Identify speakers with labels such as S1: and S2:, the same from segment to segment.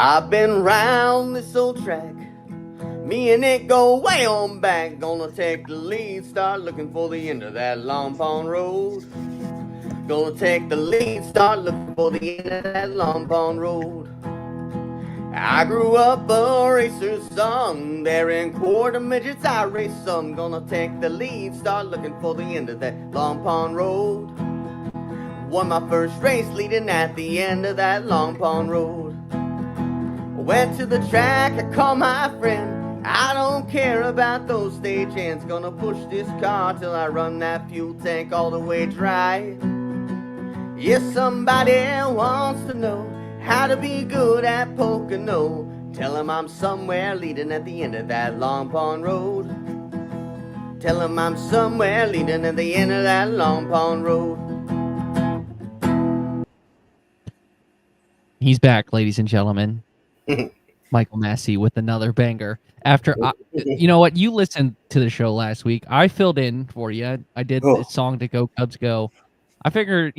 S1: I've been round this old track. Me and it go way on back. Gonna take the lead, start looking for the end of that Long Pond Road. Gonna take the lead, start looking for the end of that Long Pond Road. I grew up a racer's son. There in quarter midgets I race some. Gonna take the lead, start looking for the end of that Long Pond Road. Won my first race leading at the end of that Long Pond Road. Went to the track, I called my friend. I don't care about those stage hands. Gonna push this car till I run that fuel tank all the way dry. Yes, somebody wants to know how to be good at Pocono. Tell him I'm somewhere leading at the end of that Long Pond Road. Tell him I'm somewhere leading at the end of that Long Pond Road.
S2: He's back, ladies and gentlemen. Michael Massie with another banger. After you know what, you listened to the show last week. I filled in for you. I did the song to Go Cubs Go. I figured,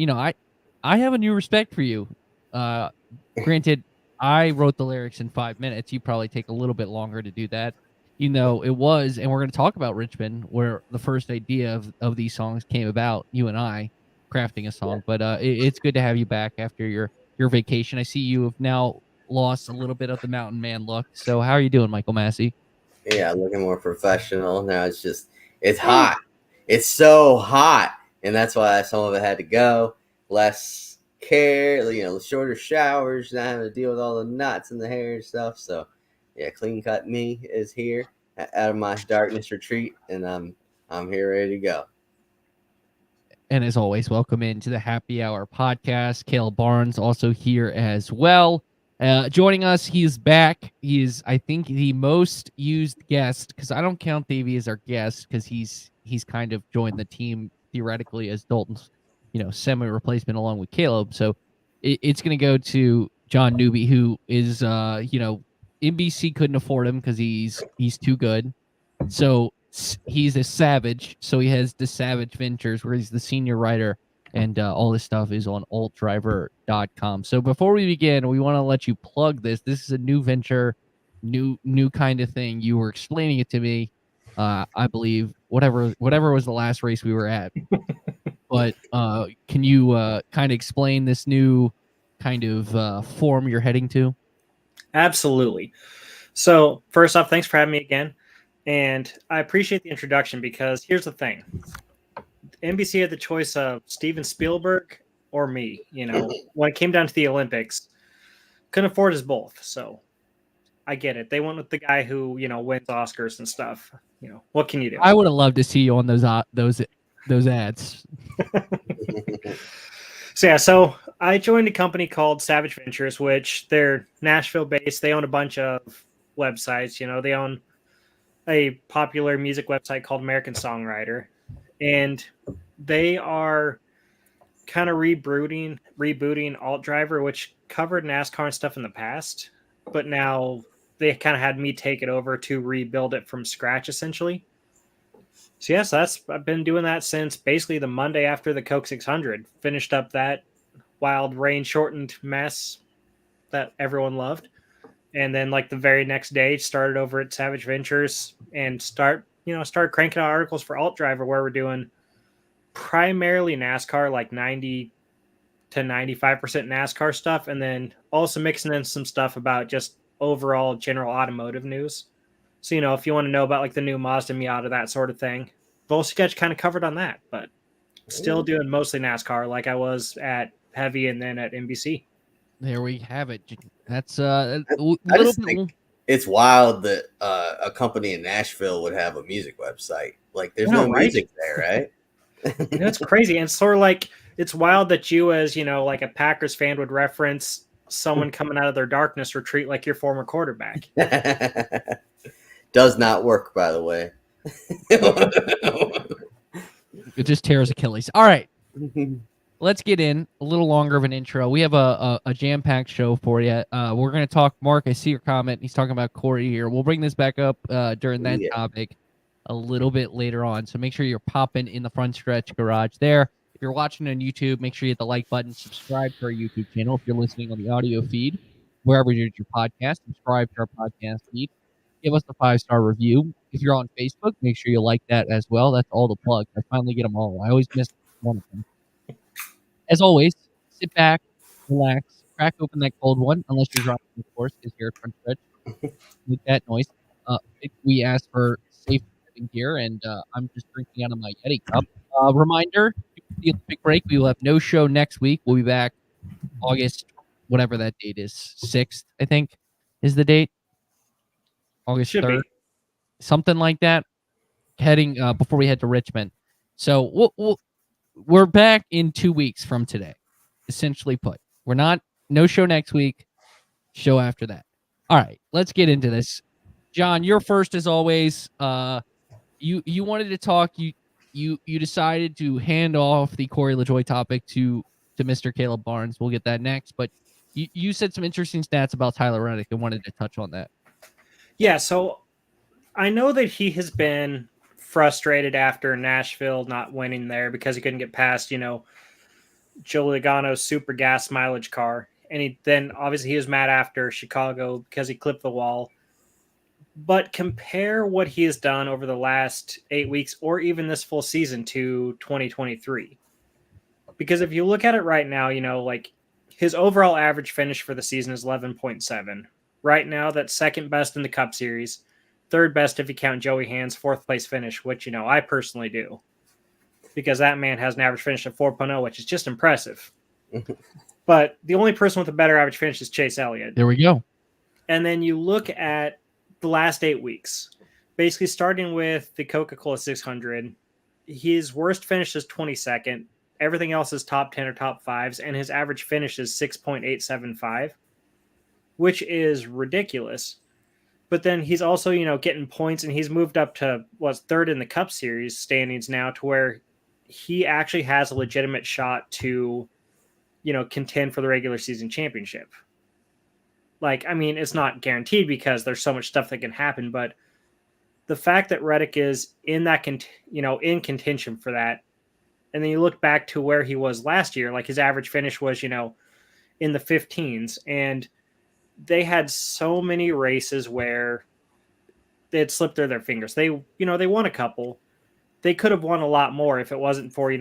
S2: I have a new respect for you. Granted, I wrote the lyrics in 5 minutes. You probably take a little bit longer to do that. It was, and we're going to talk about Richmond, where the first idea of these songs came about. You and I crafting a song, but it's good to have you back after your vacation. I see you have now lost a little bit of the mountain man look. So how are you doing, Michael Massie?
S1: Yeah, looking more professional now. It's hot. It's so hot, and that's why some of it had to go. Less care, shorter showers, not having to deal with all the knots in the hair and stuff. So, yeah, Clean Cut Me is here out of my darkness retreat, and I'm here ready to go.
S2: And as always, welcome into the Happy Hour podcast. Caleb Barnes also here as well. Joining us, he's back. He is, I think, the most used guest, because I don't count Davey as our guest, because he's kind of joined the team theoretically as Dalton's, semi-replacement along with Caleb. So it's going to go to John Newby, who is, NBC couldn't afford him because he's too good. So he's a savage. So he has the Savage Ventures, where he's the senior writer. And all this stuff is on altdriver.com. So before we begin, we want to let you plug this. This is a new venture, new kind of thing. You were explaining it to me, I believe, whatever was the last race we were at. But can you kind of explain this new kind of form you're heading to?
S3: Absolutely. So first off, thanks for having me again. And I appreciate the introduction, because here's the thing. NBC had the choice of Steven Spielberg or me. When it came down to the Olympics, couldn't afford us both. So I get it. They went with the guy who, wins Oscars and stuff. What can you do?
S2: I would have loved to see you on those ads.
S3: So I joined a company called Savage Ventures, which they're Nashville based. They own a bunch of websites. They own a popular music website called American Songwriter. And they are kind of rebooting Alt Driver, which covered NASCAR and stuff in the past. But now they kind of had me take it over to rebuild it from scratch, essentially. So, yes, I've been doing that since basically the Monday after the Coke 600. Finished up that wild rain-shortened mess that everyone loved. And then, the very next day, started over at Savage Ventures and started cranking out articles for Alt Driver, where we're doing primarily NASCAR, 90 to 95% NASCAR stuff, and then also mixing in some stuff about just overall general automotive news. So, if you want to know about the new Mazda Miata, that sort of thing, both sketch kind of covered on that, but still doing mostly NASCAR like I was at Heavy and then at NBC.
S2: There we have it. That's
S1: I just think it's wild that a company in Nashville would have a music website. There's no music there, right?
S3: That's crazy. And it's sort of it's wild that you, as a Packers fan, would reference someone coming out of their darkness retreat like your former quarterback.
S1: Does not work, by the way.
S2: It just tears Achilles. All right. Let's get in a little longer of an intro. We have a jam-packed show for you. We're going to talk, Mark, I see your comment. He's talking about Corey here. We'll bring this back up during that topic a little bit later on. So make sure you're popping in the front stretch garage there. If you're watching on YouTube, make sure you hit the like button, subscribe to our YouTube channel if you're listening on the audio feed. wherever you get your podcast. Subscribe to our podcast feed. Give us a 5-star review. If you're on Facebook, make sure you like that as well. That's all the plugs. I finally get them all. I always miss one of them. As always, sit back, relax, crack open that cold one, unless you're driving, of course, because you're at front stretch. Make that noise. We ask for safe driving here, and I'm just drinking out of my Yeti cup. Reminder, the Olympic break, we will have no show next week. We'll be back August, whatever that date is, 6th, I think, is the date. August 3rd. Something like that, heading before we head to Richmond. So we're back in 2 weeks from today, essentially put. No show next week, show after that. All right, let's get into this. John, you're first as always. You wanted to talk. You decided to hand off the Corey LaJoie topic to Mr. Caleb Barnes. We'll get that next, but you said some interesting stats about Tyler Reddick and wanted to touch on that. Yeah,
S3: so I know that he has been frustrated after Nashville not winning there because he couldn't get past, Joe Logano's super gas mileage car. And then obviously he was mad after Chicago because he clipped the wall. But compare what he has done over the last 8 weeks or even this full season to 2023. Because if you look at it right now, like his overall average finish for the season is 11.7. Right now, that's second best in the Cup Series. Third best if you count Joey Hand's fourth place finish, which, I personally do. Because that man has an average finish of 4.0, which is just impressive. But the only person with a better average finish is Chase Elliott.
S2: There we go.
S3: And then you look at the last 8 weeks. Basically, starting with the Coca-Cola 600, his worst finish is 22nd. Everything else is top 10 or top 5s, and his average finish is 6.875, which is ridiculous. But then he's also, getting points, and he's moved up to third in the Cup Series standings now, to where he actually has a legitimate shot to, contend for the regular season championship. It's not guaranteed because there's so much stuff that can happen, but the fact that Reddick is in that, in contention for that, and then you look back to where he was last year, like his average finish was, in the 15s, and they had so many races where they had slipped through their fingers. They won a couple. They could have won a lot more if it wasn't for,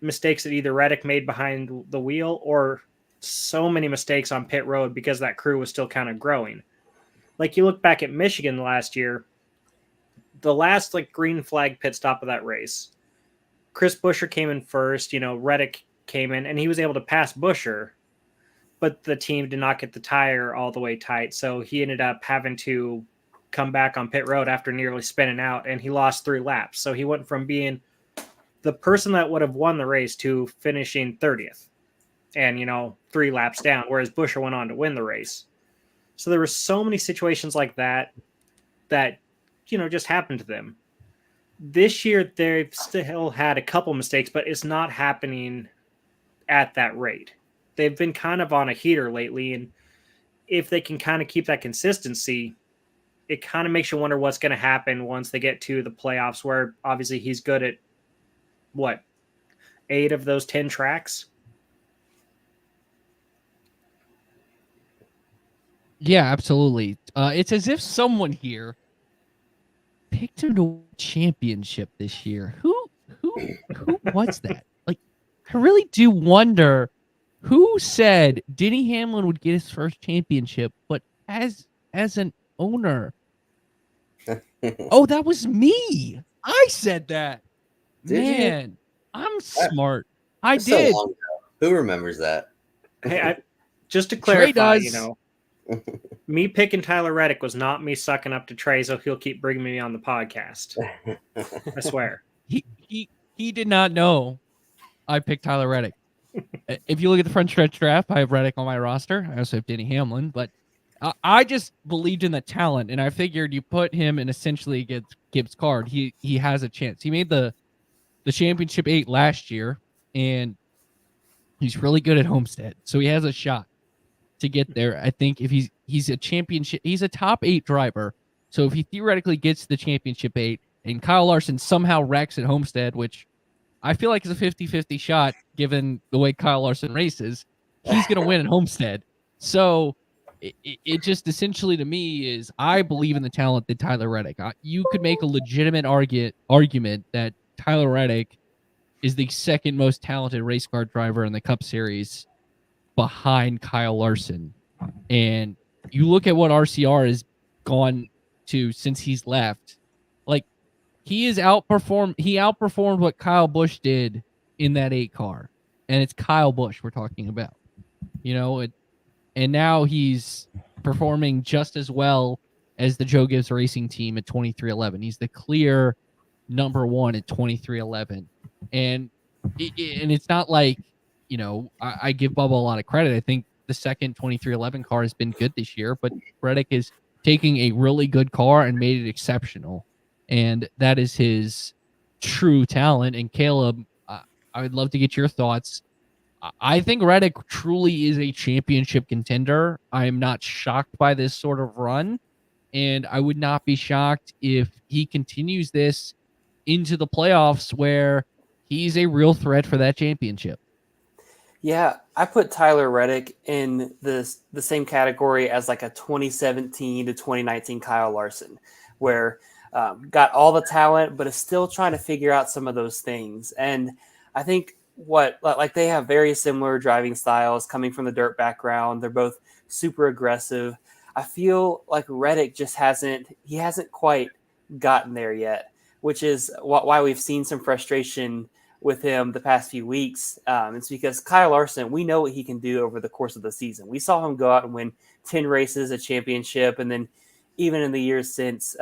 S3: mistakes that either Reddick made behind the wheel or so many mistakes on pit road because that crew was still kind of growing. Like you look back at Michigan last year, the last green flag pit stop of that race, Chris Buescher came in first, Reddick came in and he was able to pass Buescher, but the team did not get the tire all the way tight. So he ended up having to come back on pit road after nearly spinning out, and he lost 3 laps. So he went from being the person that would have won the race to finishing 30th and, 3 laps down, whereas Buescher went on to win the race. So there were so many situations like that, just happened to them. This year, they've still had a couple mistakes, but it's not happening at that rate. They've been kind of on a heater lately, and if they can kind of keep that consistency, it kind of makes you wonder what's going to happen once they get to the playoffs, where obviously he's good at, 8 of those 10 tracks?
S2: Yeah, absolutely. It's as if someone here picked him to win a championship this year. Who was that? I really do wonder who said Denny Hamlin would get his first championship, but as an owner. Oh, that was me. I said that.
S1: Did
S2: you? I'm smart. I
S1: That's
S2: did.
S1: So long ago. Who remembers that?
S3: Hey, just to clarify,
S2: Trey does.
S3: Me picking Tyler Reddick was not me sucking up to Trey, so he'll keep bringing me on the podcast. I swear.
S2: He did not know I picked Tyler Reddick. If you look at the front stretch draft, I have Reddick on my roster. I also have Denny Hamlin, but I just believed in the talent, and I figured you put him in essentially against Gibbs' card. He has a chance. He made the championship 8 last year, and he's really good at Homestead, so he has a shot to get there. I think if he's a championship, he's a top 8 driver. So if he theoretically gets the championship 8 and Kyle Larson somehow wrecks at Homestead, which I feel like is a 50-50 shot given the way Kyle Larson races, he's going to win at Homestead. So it just essentially to me is I believe in the talent that Tyler Reddick. You could make a legitimate argument that Tyler Reddick is the second most talented race car driver in the Cup Series behind Kyle Larson. And you look at what RCR has gone to since he's left. Like he outperformed what Kyle Busch did in that 8 car. And it's Kyle Busch we're talking about. And now he's performing just as well as the Joe Gibbs Racing team at 2311. He's the clear number 1 at 2311. And it's not like, I give Bubba a lot of credit. I think the second 2311 car has been good this year, but Reddick is taking a really good car and made it exceptional. And that is his true talent. And Caleb, I would love to get your thoughts. I think Reddick truly is a championship contender. I am not shocked by this sort of run, and I would not be shocked if he continues this into the playoffs where he's a real threat for that championship.
S4: Yeah, I put Tyler Reddick in the same category as like a 2017 to 2019 Kyle Larson, where got all the talent, but is still trying to figure out some of those things. And I think they have very similar driving styles coming from the dirt background. They're both super aggressive. I feel like Reddick just hasn't quite gotten there yet, which is why we've seen some frustration with him the past few weeks. It's because Kyle Larson, we know what he can do over the course of the season. We saw him go out and win 10 races, a championship, and then even in the years since,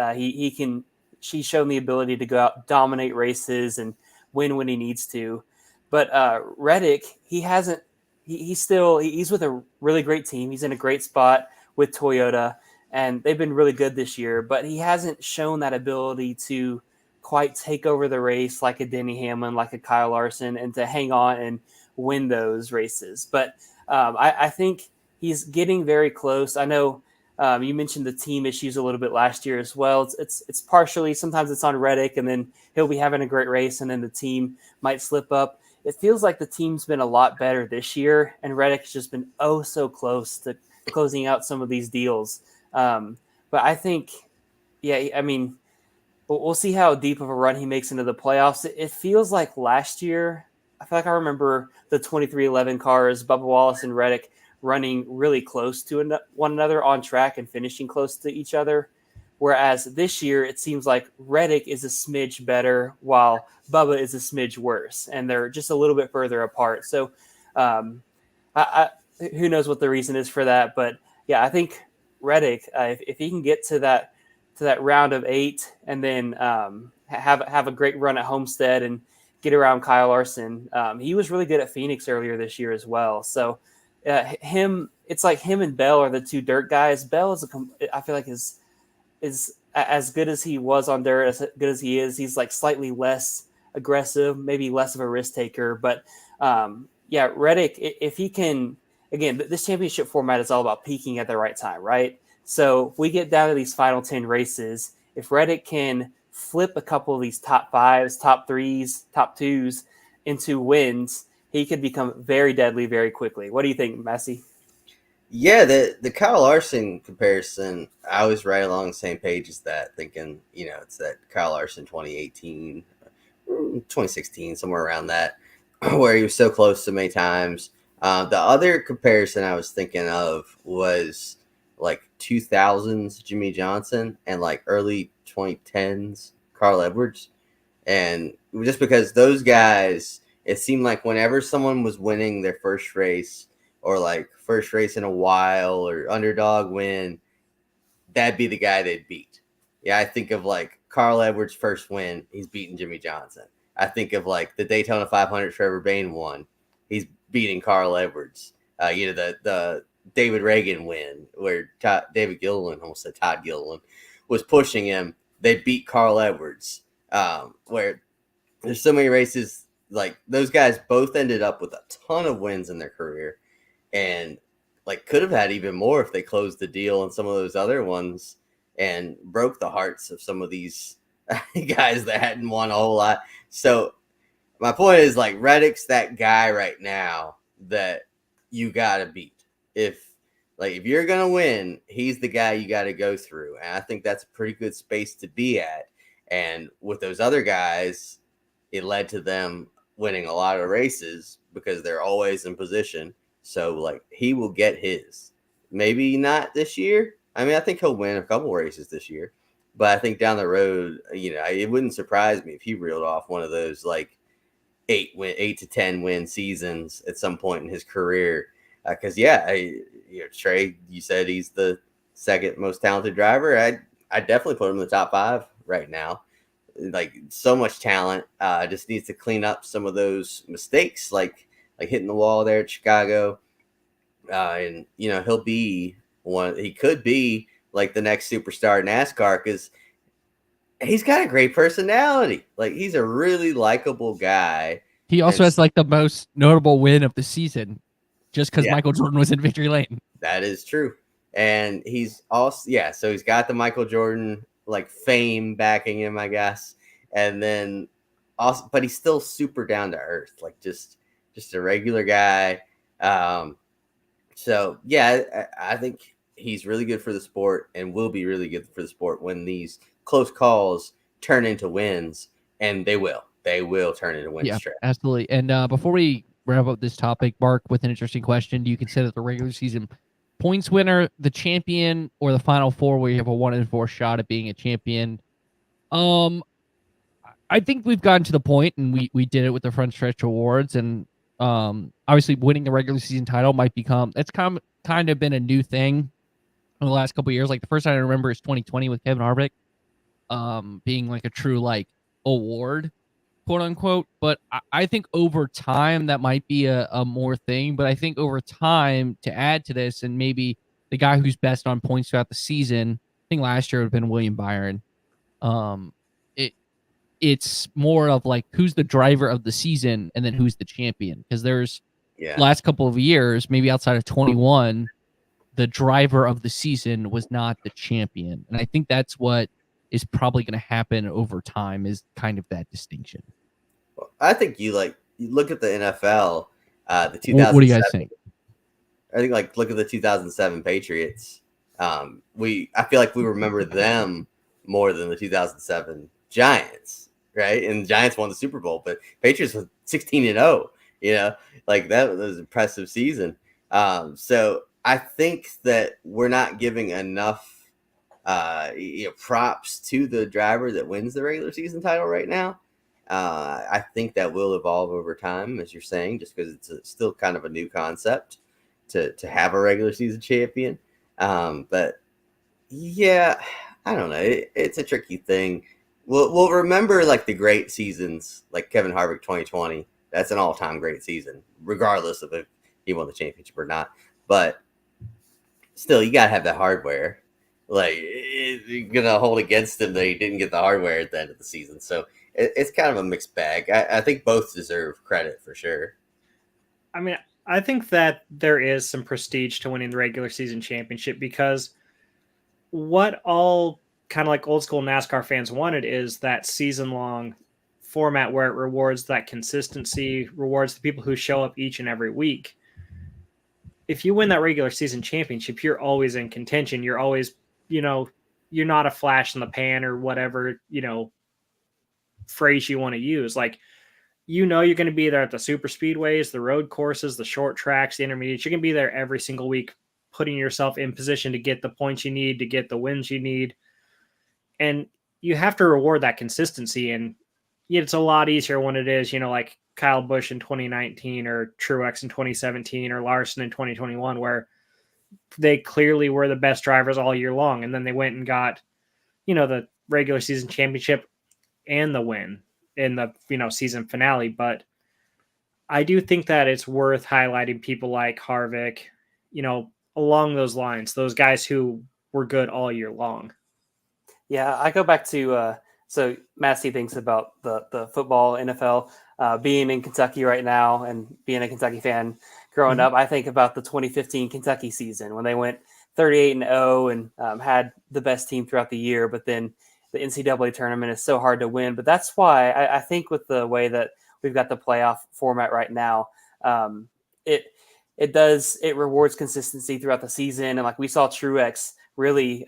S4: she's shown the ability to go out, dominate races, and win when he needs to. But Reddick, he's with a really great team. He's in a great spot with Toyota, and they've been really good this year, but he hasn't shown that ability to quite take over the race like a Denny Hamlin, like a Kyle Larson, and to hang on and win those races. But I think he's getting very close. I know you mentioned the team issues a little bit last year as well. It's partially, sometimes it's on Reddick, and then he'll be having a great race, and then the team might slip up. It feels like the team's been a lot better this year, and Reddick's just been so close to closing out some of these deals. But I think, we'll see how deep of a run he makes into the playoffs. It feels like last year, I feel like I remember the 2311 cars, Bubba Wallace and Reddick, running really close to one another on track and finishing close to each other. Whereas this year, it seems like Reddick is a smidge better while Bubba is a smidge worse, and they're just a little bit further apart. So who knows what the reason is for that. But yeah, I think Reddick, if he can get to that round of 8 and then have a great run at Homestead and get around Kyle Larson. He was really good at Phoenix earlier this year as well. So it's like him and Bell are the two dirt guys. Bell I feel like is as good as he was on dirt, as good as he is. He's like slightly less aggressive, maybe less of a risk taker. But Reddick, if he can, again, this championship format is all about peaking at the right time, right? So if we get down to these final 10 races, if Reddick can flip a couple of these top 5s, top 3s, top 2s into wins, he could become very deadly very quickly. What do you think, Massie?
S1: Yeah, the Kyle Larson comparison, I was right along the same page as that, thinking, it's that Kyle Larson 2018, 2016, somewhere around that, where he was so close so many times. The other comparison I was thinking of was like 2000s Jimmy Johnson and like early 2010s Carl Edwards. And just because those guys, it seemed like whenever someone was winning their first race or like first race in a while or underdog win, that'd be the guy they'd beat. Yeah, I think of like Carl Edwards' first win, he's beating Jimmy Johnson. I think of like the Daytona 500 Trevor Bayne won, he's beating Carl Edwards. The David Reagan win where David Gilliland, almost said Todd Gilliland, was pushing him. They beat Carl Edwards. Where there's so many races, like those guys both ended up with a ton of wins in their career, and like could have had even more if they closed the deal on some of those other ones and broke the hearts of some of these guys that hadn't won a whole lot. So my point is, like, Reddick's that guy right now that you gotta beat. If Like, if you're going to win, he's the guy you got to go through. And I think that's a pretty good space to be at. And with those other guys, it led to them winning a lot of races because they're always in position. So, like, he will get his. Maybe not this year. I mean, I think he'll win a couple races this year. But I think down the road, it wouldn't surprise me if he reeled off one of those, like, 8 to 10 win seasons at some point in his career. Because, Trey, you said he's the second most talented driver. I definitely put him in the top 5 right now. Like, so much talent. Just needs to clean up some of those mistakes, like hitting the wall there at Chicago. And he'll be one. He could be like the next superstar in NASCAR because he's got a great personality. Like, he's a really likable guy.
S2: He also has like the most notable win of the season, just because Michael Jordan was in victory lane.
S1: That is true. And he's also, so he's got the Michael Jordan like fame backing him, I guess. And then also, but he's still super down to earth, like just a regular guy. So I think he's really good for the sport and will be really good for the sport when these close calls turn into wins, and they will turn into wins.
S2: Yeah, absolutely. And before we wrap up this topic, Mark, with an interesting question, do you consider the regular season points winner the champion, or the Final Four where you have a 1-in-4 shot at being a champion? I think we've gotten to the point, and we did it with the Front Stretch Awards, and obviously winning the regular season title might become, it's kind of been a new thing in the last couple of years. Like, the first time I remember is 2020 with Kevin Harvick being like a true like award, quote unquote. But I think over time that might be a more thing. But I think over time, to add to this, and maybe the guy who's best on points throughout the season, I think last year would have been William Byron. It's more of like, who's the driver of the season and then who's the champion. Because there's last couple of years, maybe outside of 21, the driver of the season was not the champion. And I think that's what is probably going to happen over time, is kind of that distinction.
S1: Well, I think you look at the NFL, the 2007.
S2: What do you guys think?
S1: I think look at the 2007 Patriots. I feel like we remember them more than the 2007 Giants, right? And the Giants won the Super Bowl, but Patriots was 16-0. Like, that was an impressive season. So I think that we're not giving enough props to the driver that wins the regular season title right now. I think that will evolve over time, as you're saying, just because it's still kind of a new concept to have a regular season champion. But yeah, I don't know. It's a tricky thing. We'll remember like the great seasons, like Kevin Harvick 2020. That's an all-time great season, regardless of if he won the championship or not. But still, you gotta have that hardware. Like, you're gonna hold against him that he didn't get the hardware at the end of the season. So it's kind of a mixed bag. I think both deserve credit for sure.
S3: I mean, I think that there is some prestige to winning the regular season championship, because what all kind of like old school NASCAR fans wanted is that season long format where it rewards that consistency, rewards the people who show up each and every week. If you win that regular season championship, you're always in contention. You're always, you're not a flash in the pan or whatever, phrase you want to use. Like, you're going to be there at the super speedways, the road courses, the short tracks, the intermediates. You're going to be there every single week, putting yourself in position to get the points you need, to get the wins you need. And you have to reward that consistency. And it's a lot easier when it is, like Kyle Busch in 2019 or Truex in 2017 or Larson in 2021, where they clearly were the best drivers all year long. And then they went and got, the regular season championship and the win in the, season finale. But I do think that it's worth highlighting people like Harvick, along those lines, those guys who were good all year long.
S4: Yeah, I go back to so Massie thinks about the football NFL, being in Kentucky right now and being a Kentucky fan growing up. I think about the 2015 Kentucky season when they went 38-0 and had the best team throughout the year, but then the NCAA tournament is so hard to win. But that's why I think with the way that we've got the playoff format right now, it rewards consistency throughout the season. And like we saw Truex really,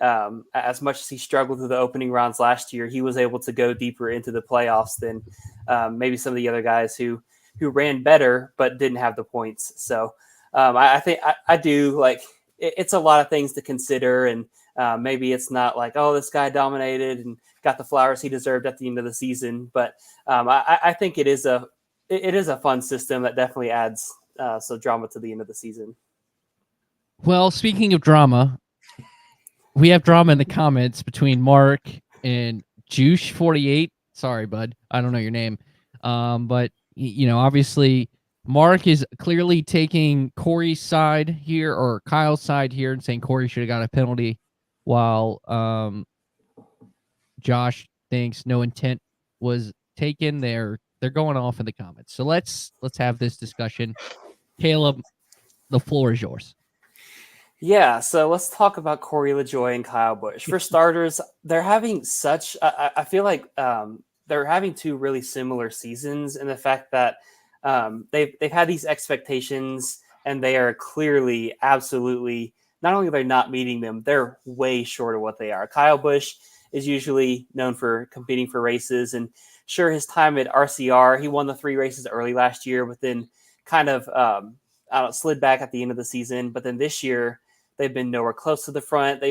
S4: as much as he struggled through the opening rounds last year, he was able to go deeper into the playoffs than maybe some of the other guys who ran better but didn't have the points. So I think I do like it's a lot of things to consider, and maybe it's not like, oh, this guy dominated and got the flowers he deserved at the end of the season, but I think it is a fun system that definitely adds some drama to the end of the season.
S2: Well, speaking of drama, we have drama in the comments between Mark and Juice48. Sorry, bud. I don't know your name. But, obviously Mark is clearly taking Corey's side here, or Kyle's side here, and saying Corey should have got a penalty, while Josh thinks no intent was taken. They're going off in the comments. So let's have this discussion. Caleb, the floor is yours.
S4: Yeah, so let's talk about Corey LaJoie and Kyle Busch. For starters, they're having such I feel like they're having two really similar seasons in the fact that they've had these expectations, and they are clearly absolutely, not only are they not meeting them, they're way short of what they are. Kyle Busch is usually known for competing for races, and sure, his time at RCR, he won the 3 races early last year, but then kind of slid back at the end of the season. But then this year, they've been nowhere close to the front.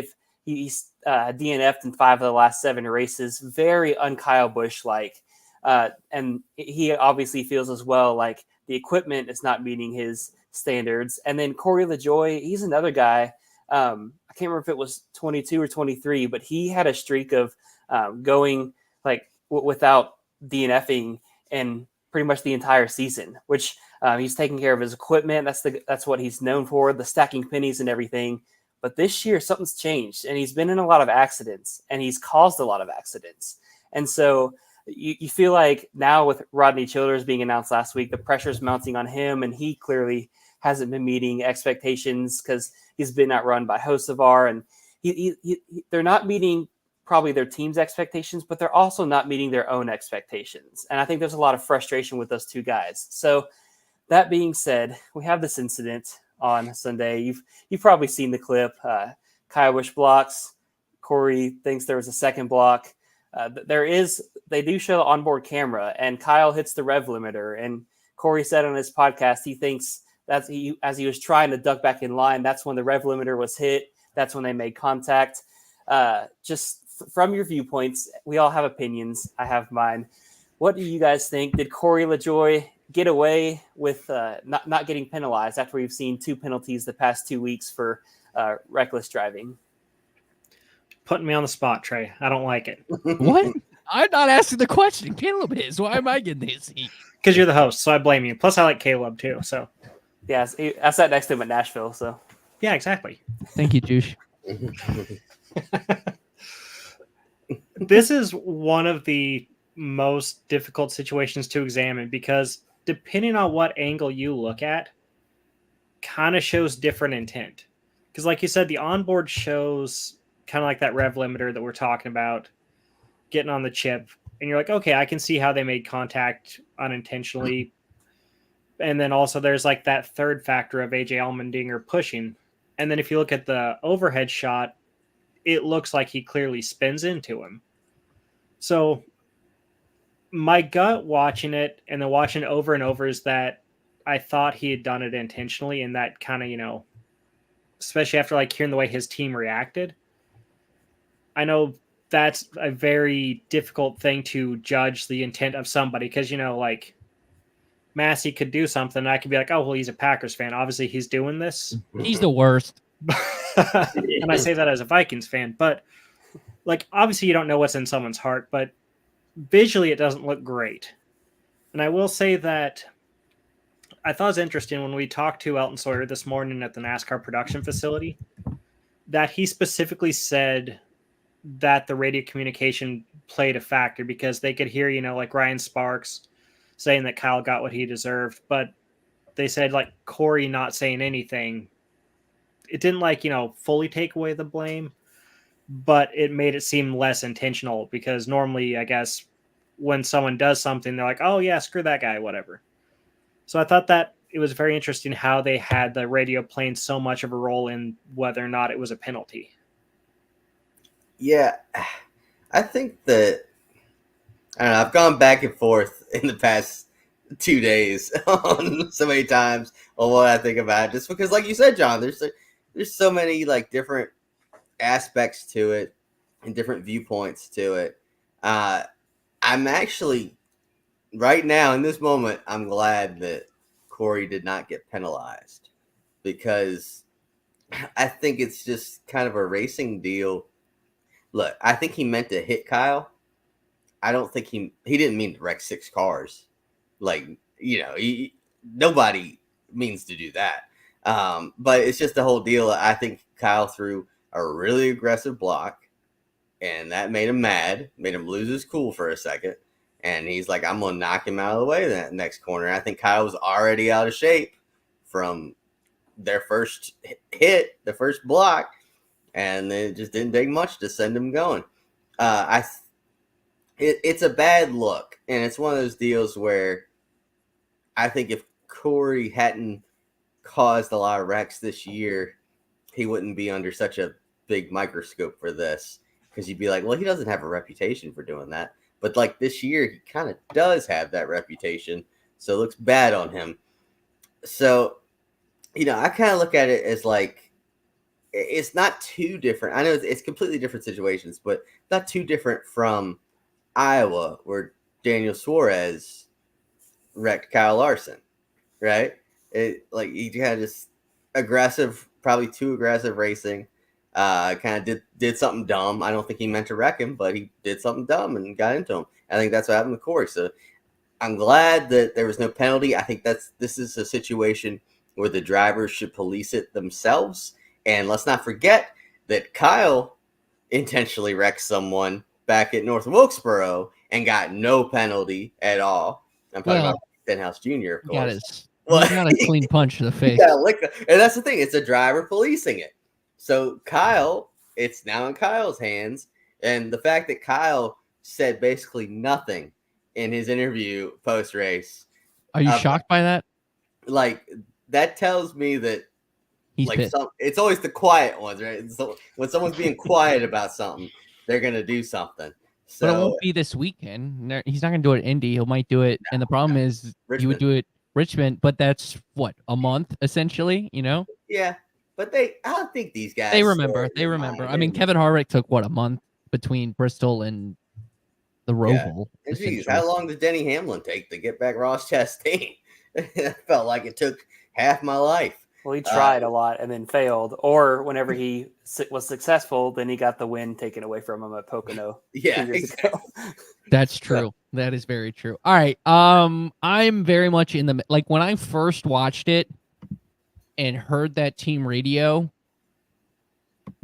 S4: He's DNF'd in 5 of the last 7 races. Very un-Kyle Busch-like. And he obviously feels as well like the equipment is not meeting his standards. And then Corey LaJoie, he's another guy. I can't remember if it was 22 or 23, but he had a streak of going like without DNFing in pretty much the entire season, which he's taking care of his equipment. That's what he's known for, the stacking pennies and everything. But this year, something's changed, and he's been in a lot of accidents, and he's caused a lot of accidents. And so you feel like now with Rodney Childers being announced last week, the pressure's mounting on him, and he clearly hasn't been meeting expectations because he's been outrun by Hocevar, and they're not meeting probably their team's expectations, but they're also not meeting their own expectations. And I think there's a lot of frustration with those two guys. So that being said, we have this incident on Sunday. You've probably seen the clip. Kyle Busch blocks. Corey thinks there was a second block. They do show the onboard camera, and Kyle hits the rev limiter. And Corey said on his podcast, he thinks as he was trying to duck back in line, that's when the rev limiter was hit. That's when they made contact. Just from your viewpoints, we all have opinions. I have mine. What do you guys think? Did Corey LaJoie get away with not getting penalized after we've seen 2 penalties the past 2 weeks for reckless driving?
S3: Putting me on the spot, Trey. I don't like it.
S2: What? I'm not asking the question. Caleb is. Why am I getting this heat?
S3: Because you're the host, so I blame you. Plus, I like Caleb too. So,
S4: yeah, I sat next to him at Nashville. So,
S3: yeah, exactly.
S2: Thank you, Juice.
S3: This is one of the most difficult situations to examine because depending on what angle you look at, kind of shows different intent. Because like you said, the onboard shows kind of like that rev limiter that we're talking about getting on the chip. And you're like, okay, I can see how they made contact unintentionally. And then also there's like that third factor of AJ Allmendinger pushing. And then if you look at the overhead shot, it looks like he clearly spins into him. So my gut watching it and then watching it over and over is that I thought he had done it intentionally, and that kind of, especially after like hearing the way his team reacted. I know that's a very difficult thing to judge the intent of somebody because, like Massie could do something. And I could be like, oh, well, he's a Packers fan. Obviously he's doing this.
S2: He's the worst.
S3: And I say that as a Vikings fan, but like, obviously you don't know what's in someone's heart, but visually it doesn't look great. And I will say that I thought it was interesting when we talked to Elton Sawyer this morning at the NASCAR production facility that he specifically said that the radio communication played a factor because they could hear, like Ryan Sparks saying that Kyle got what he deserved, but they said like Corey not saying anything. It didn't fully take away the blame, but it made it seem less intentional because normally, I guess, when someone does something, they're like, oh yeah, screw that guy, whatever. So I thought that it was very interesting how they had the radio playing so much of a role in whether or not it was a penalty.
S1: Yeah, I think that I don't know. I've gone back and forth in the past 2 days on so many times on what I think about it. Just because, like you said, John, there's so many like different aspects to it and different viewpoints to it. I'm actually right now in this moment, I'm glad that Corey did not get penalized because I think it's just kind of a racing deal. Look, I think he meant to hit Kyle. I don't think he didn't mean to wreck 6 cars. Like, nobody means to do that. But it's just the whole deal. I think Kyle threw a really aggressive block, and that made him mad, made him lose his cool for a second. And he's like, I'm going to knock him out of the way that next corner. I think Kyle was already out of shape from their first hit, the first block, and it just didn't take much to send him going. It's a bad look, and it's one of those deals where I think if Corey hadn't caused a lot of wrecks this year, he wouldn't be under such a big microscope for this, because you'd be like, well, he doesn't have a reputation for doing that. But like this year, he kind of does have that reputation, so it looks bad on him. So, I kind of look at it as like, it's not too different. I know it's completely different situations, but not too different from Iowa, where Daniel Suarez wrecked Kyle Larson, right? He had this aggressive, probably too aggressive racing. Kind of did something dumb. I don't think he meant to wreck him, but he did something dumb and got into him. I think that's what happened with Corey. So I'm glad that there was no penalty. I think this is a situation where the drivers should police it themselves. And let's not forget that Kyle intentionally wrecked someone back at North Wilkesboro and got no penalty at all. I'm talking about Stenhouse Jr., of course.
S2: He got a clean punch to the face.
S1: And that's the thing. It's a driver policing it. So Kyle, it's now in Kyle's hands. And the fact that Kyle said basically nothing in his interview post-race.
S2: Are you shocked by that?
S1: Like, that tells me that
S2: He's
S1: it's always the quiet ones, right? So when someone's being quiet about something, they're going to do something. So,
S2: but it won't be this weekend. He's not going to do it at Indy. He might do it. And the problem is
S1: Richmond.
S2: He would do it Richmond, but that's what, a month essentially,
S1: Yeah. But I don't think these guys.
S2: They remember. I mean, Kevin Harvick took a month between Bristol and the Roval.
S1: Yeah. Geez, how long did Denny Hamlin take to get back Ross Chastain? It felt like it took half my life.
S4: Well, he tried a lot and then failed. Or whenever he was successful, then he got the win taken away from him at Pocono.
S1: Yeah, exactly.
S2: That's true. That is very true. All right. I'm very much in the like when I first watched it and heard that team radio,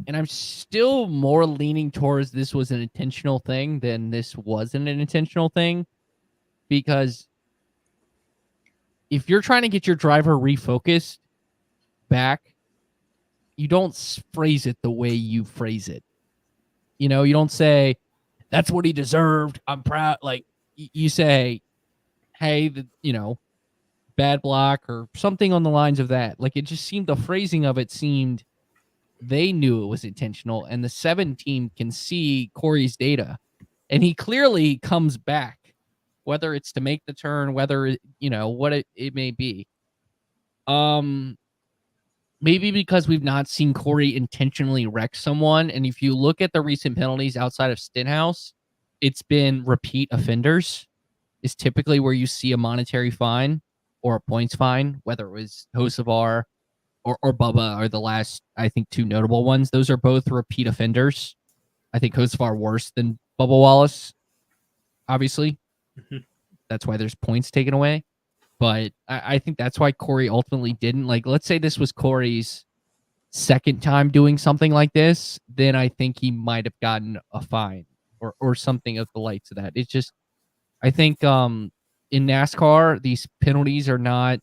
S2: and I'm still more leaning towards this was an intentional thing than this wasn't an intentional thing, because if you're trying to get your driver refocused back, you don't phrase it the way you phrase it. You don't say that's what he deserved, I'm proud. Like, you say, hey, bad block or something on the lines of that. Like, it just seemed, the phrasing of it seemed they knew it was intentional, and the 7 team can see Corey's data, and he clearly comes back, whether it's to make the turn, whether what it may be. Maybe because we've not seen Corey intentionally wreck someone, and if you look at the recent penalties outside of Stenhouse, it's been repeat offenders is typically where you see a monetary fine or a points fine, whether it was Hocevar or Bubba are the last, I think, 2 notable ones. Those are both repeat offenders. I think Hocevar worse than Bubba Wallace, obviously. Mm-hmm. That's why there's points taken away. But I think that's why Corey ultimately didn't. Like, let's say this was Corey's second time doing something like this, then I think he might have gotten a fine or something of the likes of that. It's just, I think in NASCAR, these penalties are not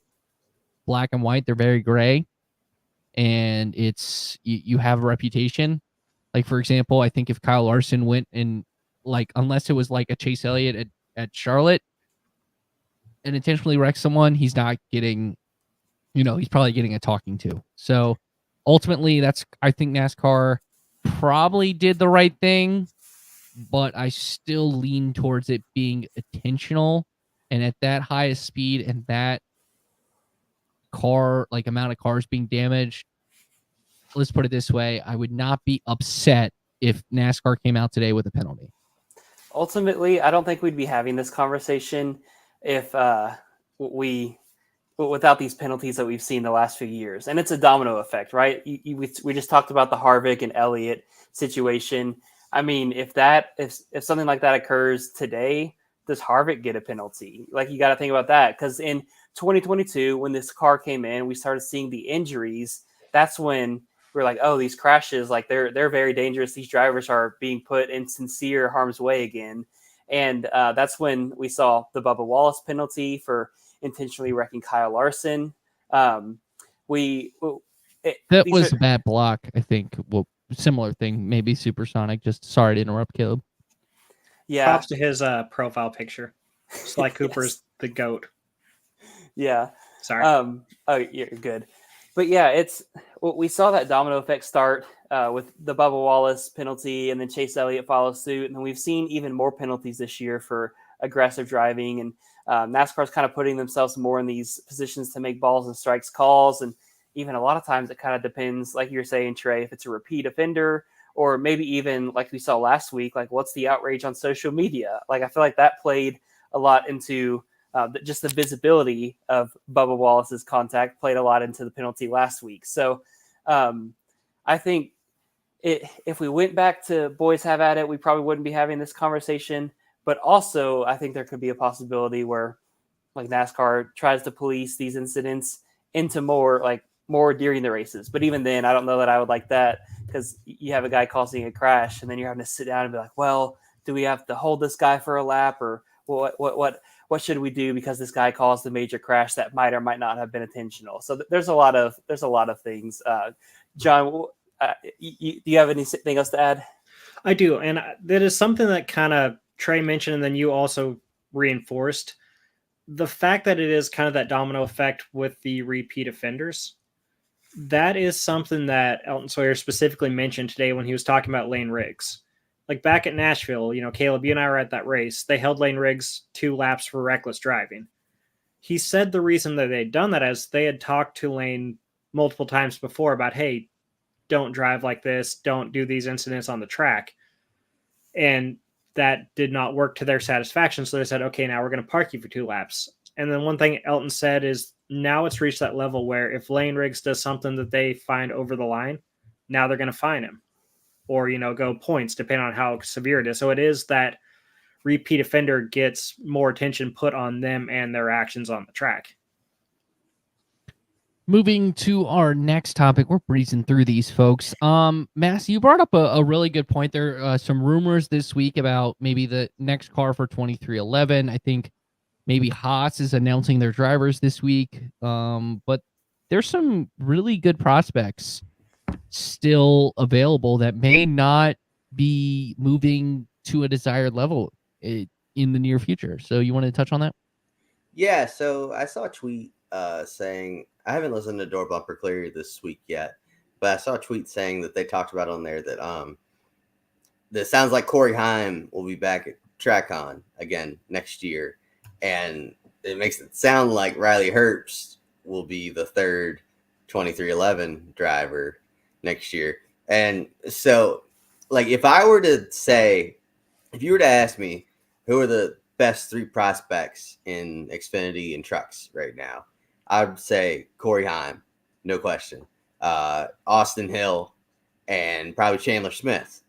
S2: black and white. They're very gray. And it's, you have a reputation. Like, for example, I think if Kyle Larson went and, like, unless it was like a Chase Elliott at Charlotte and intentionally wrecked someone, he's not getting he's probably getting a talking to. So ultimately, I think NASCAR probably did the right thing, but I still lean towards it being intentional. And at that highest speed and that amount of cars being damaged, let's put it this way, I would not be upset if NASCAR came out today with a penalty.
S4: Ultimately, I don't think we'd be having this conversation if without these penalties that we've seen the last few years. And it's a domino effect, right? We just talked about the Harvick and Elliott situation. I mean, if something like that occurs today, does Harvick get a penalty? Like, you got to think about that, because in 2022, when this car came in, we started seeing the injuries. That's when we're like, oh, these crashes, like they're very dangerous. These drivers are being put in sincere harm's way again. And that's when we saw the Bubba Wallace penalty for intentionally wrecking Kyle Larson.
S2: That was a bad block, I think. Well, similar thing, maybe supersonic. Just sorry to interrupt, Caleb.
S4: Yeah.
S3: Props to his profile picture. Sly Cooper's the GOAT.
S4: Yeah.
S3: Sorry.
S4: Oh, you're good. But yeah, we saw that domino effect start with the Bubba Wallace penalty, and then Chase Elliott follows suit. And then we've seen even more penalties this year for aggressive driving. And NASCAR's kind of putting themselves more in these positions to make balls and strikes calls. And even a lot of times it kind of depends, like you're saying, Trey, if it's a repeat offender, or maybe even like we saw last week, like what's the outrage on social media? Like, I feel like that played a lot into just the visibility of Bubba Wallace's contact played a lot into the penalty last week. So I think if we went back to boys have at it, we probably wouldn't be having this conversation. But also, I think there could be a possibility where like NASCAR tries to police these incidents into more during the races. But even then, I don't know that I would like that, because you have a guy causing a crash and then you're having to sit down and be like, well, do we have to hold this guy for a lap, or what should we do because this guy caused a major crash that might or might not have been intentional? So there's a lot of things. John, do you have anything else to add?
S3: I do, and that is something that kind of Trey mentioned, and then you also reinforced the fact that it is kind of that domino effect with the repeat offenders. That is something that Elton Sawyer specifically mentioned today when he was talking about Lane Riggs. Like back at Nashville, Caleb, you and I were at that race. They held Lane Riggs 2 laps for reckless driving. He said the reason that they'd done that is they had talked to Lane multiple times before about, hey, don't drive like this, don't do these incidents on the track. And that did not work to their satisfaction. So they said, okay, now we're going to park you for 2 laps. And then one thing Elton said is now it's reached that level where if Lane Riggs does something that they find over the line, now they're going to fine him or, go points depending on how severe it is. So it is that repeat offender gets more attention put on them and their actions on the track.
S2: Moving to our next topic, we're breezing through these, folks. Massie, you brought up a really good point. There are some rumors this week about maybe the next car for 2311. I think maybe Haas is announcing their drivers this week. But there's some really good prospects still available that may not be moving to a desired level in the near future. So you want to touch on that?
S1: Yeah, so I saw a tweet saying, I haven't listened to Door Bumper Clear this week yet, but I saw a tweet saying that they talked about on there that that sounds like Corey Heim will be back at TrackCon again next year, and it makes it sound like Riley Herbst will be the third 2311 driver next year. And so, like, if you were to ask me who are the best 3 prospects in Xfinity and trucks right now, I would say Corey Heim, no question. Austin Hill, and probably Chandler Smith.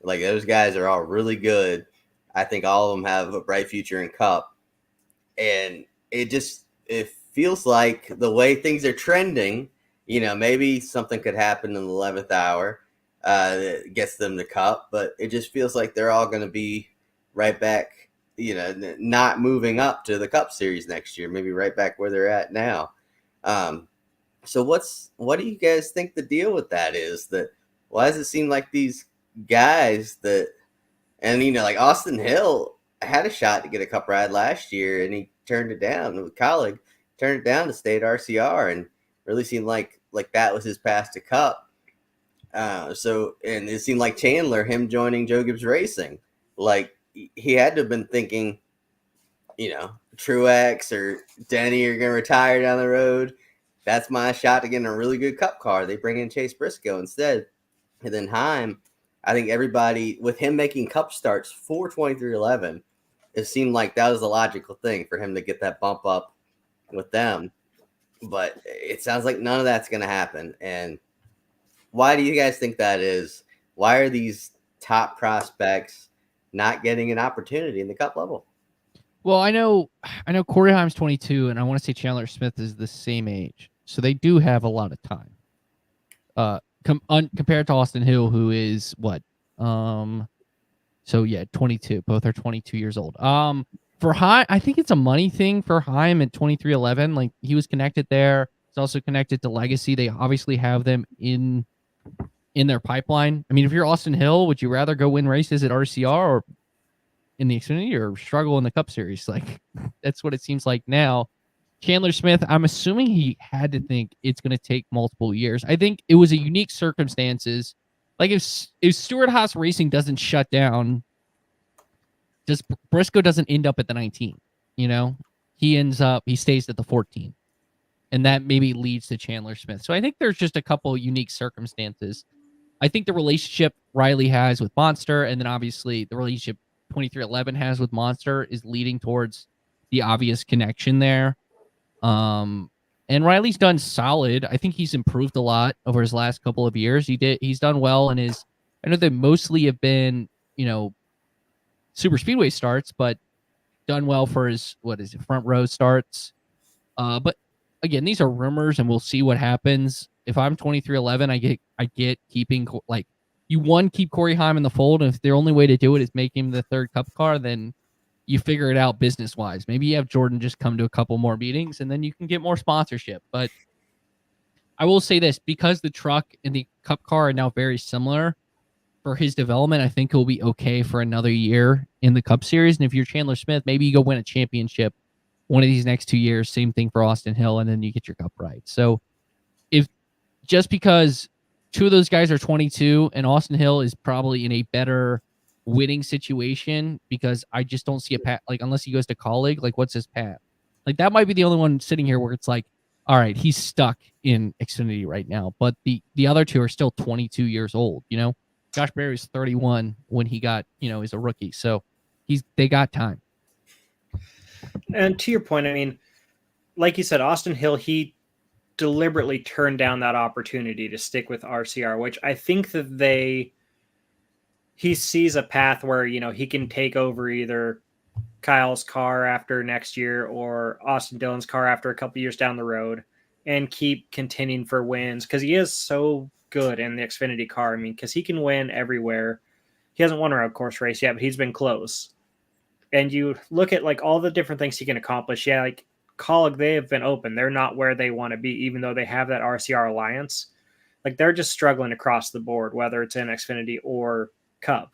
S1: Like, those guys are all really good. I think all of them have a bright future in Cup. And it feels like the way things are trending, maybe something could happen in the 11th hour that gets them to Cup, but it just feels like they're all going to be right back, not moving up to the Cup Series next year, maybe right back where they're at now. So what do you guys think the deal with that is? That why does it seem like these guys like Austin Hill had a shot to get a Cup ride last year and he turned it down with Colleague, turned it down to stay at RCR, and Really seemed like that was his path to Cup. So and it seemed like Chandler, him joining Joe Gibbs Racing, like he had to have been thinking, Truex or Denny are going to retire down the road. That's my shot to get in a really good Cup car. They bring in Chase Briscoe instead. And then Heim, I think everybody, with him making Cup starts for 2311, it seemed like that was the logical thing for him to get that bump up with them. But it sounds like none of that's going to happen. And why do you guys think that is? Why are these top prospects not getting an opportunity in the Cup level?
S2: Well, I know Corey Heim's 22, and I want to say Chandler Smith is the same age, so they do have a lot of time. Compared to Austin Hill, who is what? 22. Both are 22 years old. For Heim, I think it's a money thing for Heim at 2311. Like he was connected there. It's also connected to Legacy. They obviously have them in their pipeline. I mean, if you're Austin Hill, would you rather go win races at RCR or in the Xfinity or struggle in the Cup Series? Like that's what it seems like now. Chandler Smith, I'm assuming he had to think it's going to take multiple years. I think it was a unique circumstances. Like if Stewart Haas Racing doesn't shut down, just Briscoe doesn't end up at the 19. He stays at the 14, and that maybe leads to Chandler Smith. So I think there's just a couple of unique circumstances. I think the relationship Riley has with Monster, and then obviously the relationship 2311 has with Monster is leading towards the obvious connection there. And Riley's done solid. I think he's improved a lot over his last couple of years. He's done well in his, I know they mostly have been, super speedway starts, but done well for his, front row starts. But again, these are rumors and we'll see what happens. If I'm 2311, I get keeping keep Corey Heim in the fold. And if the only way to do it is make him the third Cup car, then you figure it out business-wise. Maybe you have Jordan just come to a couple more meetings, and then you can get more sponsorship. But I will say this, because the truck and the Cup car are now very similar, for his development, I think he'll be okay for another year in the Cup Series. And if you're Chandler Smith, maybe you go win a championship one of these next 2 years. Same thing for Austin Hill, and then you get your Cup right. So just because two of those guys are 22, and Austin Hill is probably in a better winning situation, because I just don't see a path, like unless he goes to college, like what's his path? Like that might be the only one sitting here where it's like, all right, he's stuck in Xfinity right now. But the other two are still 22 years old, Josh Berry was 31 when he got, as a rookie. So they got time.
S3: And to your point, I mean, like you said, Austin Hill, he deliberately turned down that opportunity to stick with RCR, which I think that he sees a path where, he can take over either Kyle's car after next year or Austin Dillon's car after a couple years down the road and keep contending for wins, because he is so good in the Xfinity car. I mean, because he can win everywhere. He hasn't won a road course race yet, but he's been close. And you look at like all the different things he can accomplish. Yeah, like Colleague, they have been open. They're not where they want to be, even though they have that RCR alliance. Like they're just struggling across the board, whether it's in Xfinity or Cup.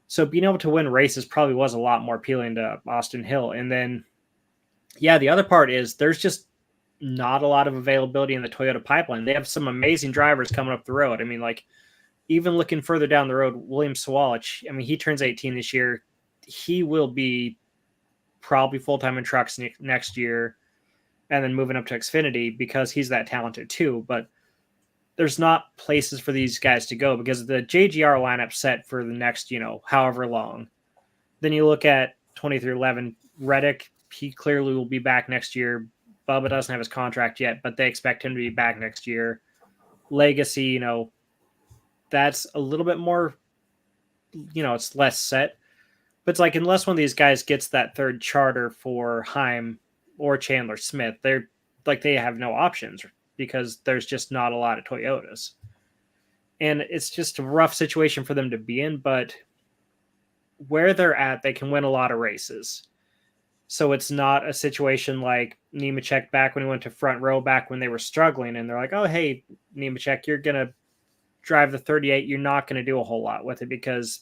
S3: So being able to win races probably was a lot more appealing to Austin Hill. And then, yeah, the other part is there's just not a lot of availability in the Toyota pipeline. They have some amazing drivers coming up the road. I mean, like even looking further down the road, William Sawalich, I mean, he turns 18 this year. He will be probably full-time in trucks next year and then moving up to Xfinity because he's that talented too. But there's not places for these guys to go because the JGR lineup set for the next, however long. Then you look at 2311, Reddick, he clearly will be back next year. Bubba doesn't have his contract yet, but they expect him to be back next year. Legacy, that's a little bit more, it's less set. But it's like, unless one of these guys gets that third charter for Heim or Chandler Smith, they have no options because there's just not a lot of Toyotas. And it's just a rough situation for them to be in, but where they're at, they can win a lot of races. So it's not a situation like Nemechek back when he went to front row back when they were struggling. And they're like, oh, hey, Nemechek, you're going to drive the 38. You're not going to do a whole lot with it because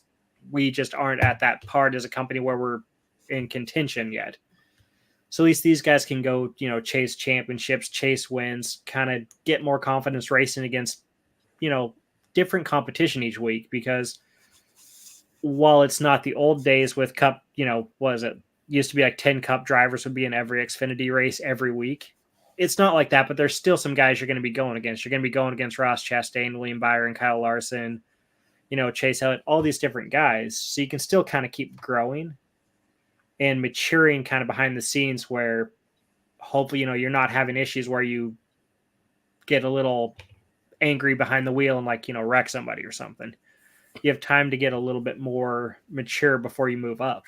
S3: we just aren't at that part as a company where we're in contention yet. So at least these guys can go, chase championships, chase wins, kind of get more confidence racing against, different competition each week. Because while it's not the old days with Cup, what is it? Used to be like 10 Cup drivers would be in every Xfinity race every week. It's not like that, but there's still some guys you're going to be going against. You're going to be going against Ross Chastain, William Byron, Kyle Larson, Chase Elliott, all these different guys. So you can still kind of keep growing and maturing kind of behind the scenes where hopefully, you're not having issues where you get a little angry behind the wheel and wreck somebody or something. You have time to get a little bit more mature before you move up.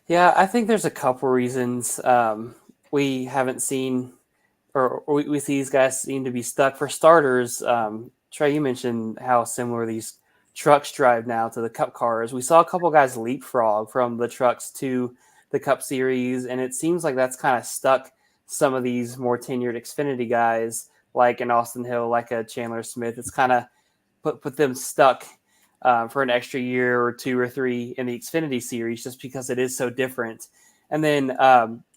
S4: Yeah, I think there's a couple reasons we haven't seen, or we see these guys seem to be stuck. For starters, Trey, you mentioned how similar these trucks drive now to the Cup cars. We saw a couple guys leapfrog from the trucks to the Cup Series, and it seems like that's kind of stuck some of these more tenured Xfinity guys, like an Austin Hill, like a Chandler Smith. It's kind of put them stuck for an extra year or 2 or 3 in the Xfinity Series, just because it is so different. And then,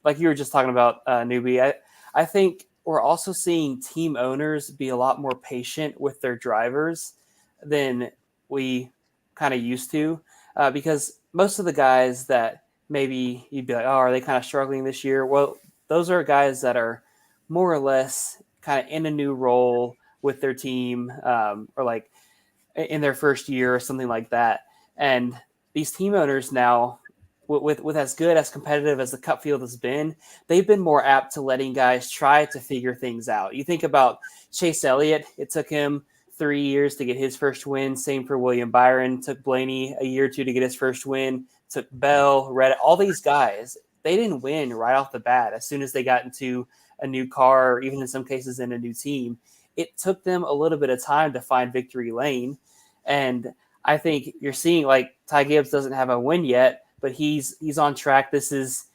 S4: like you were just talking about, Newby, I think we're also seeing team owners be a lot more patient with their drivers than we kind of used to, because most of the guys that maybe you'd be like, oh, are they kind of struggling this year? Well, those are guys that are more or less kind of in a new role with their team, or like in their first year or something like that. And these team owners now, with as good, as competitive as the Cup field has been, they've been more apt to letting guys try to figure things out. You think about Chase Elliott, it took him 3 years to get his first win. Same for William Byron. Took Blaney a year or 2 to get his first win. Took Bell, Reddick, all these guys, they didn't win right off the bat. As soon as they got into a new car, or even in some cases in a new team, it took them a little bit of time to find victory lane. And I think you're seeing, like, Ty Gibbs doesn't have a win yet, but he's on track. This is,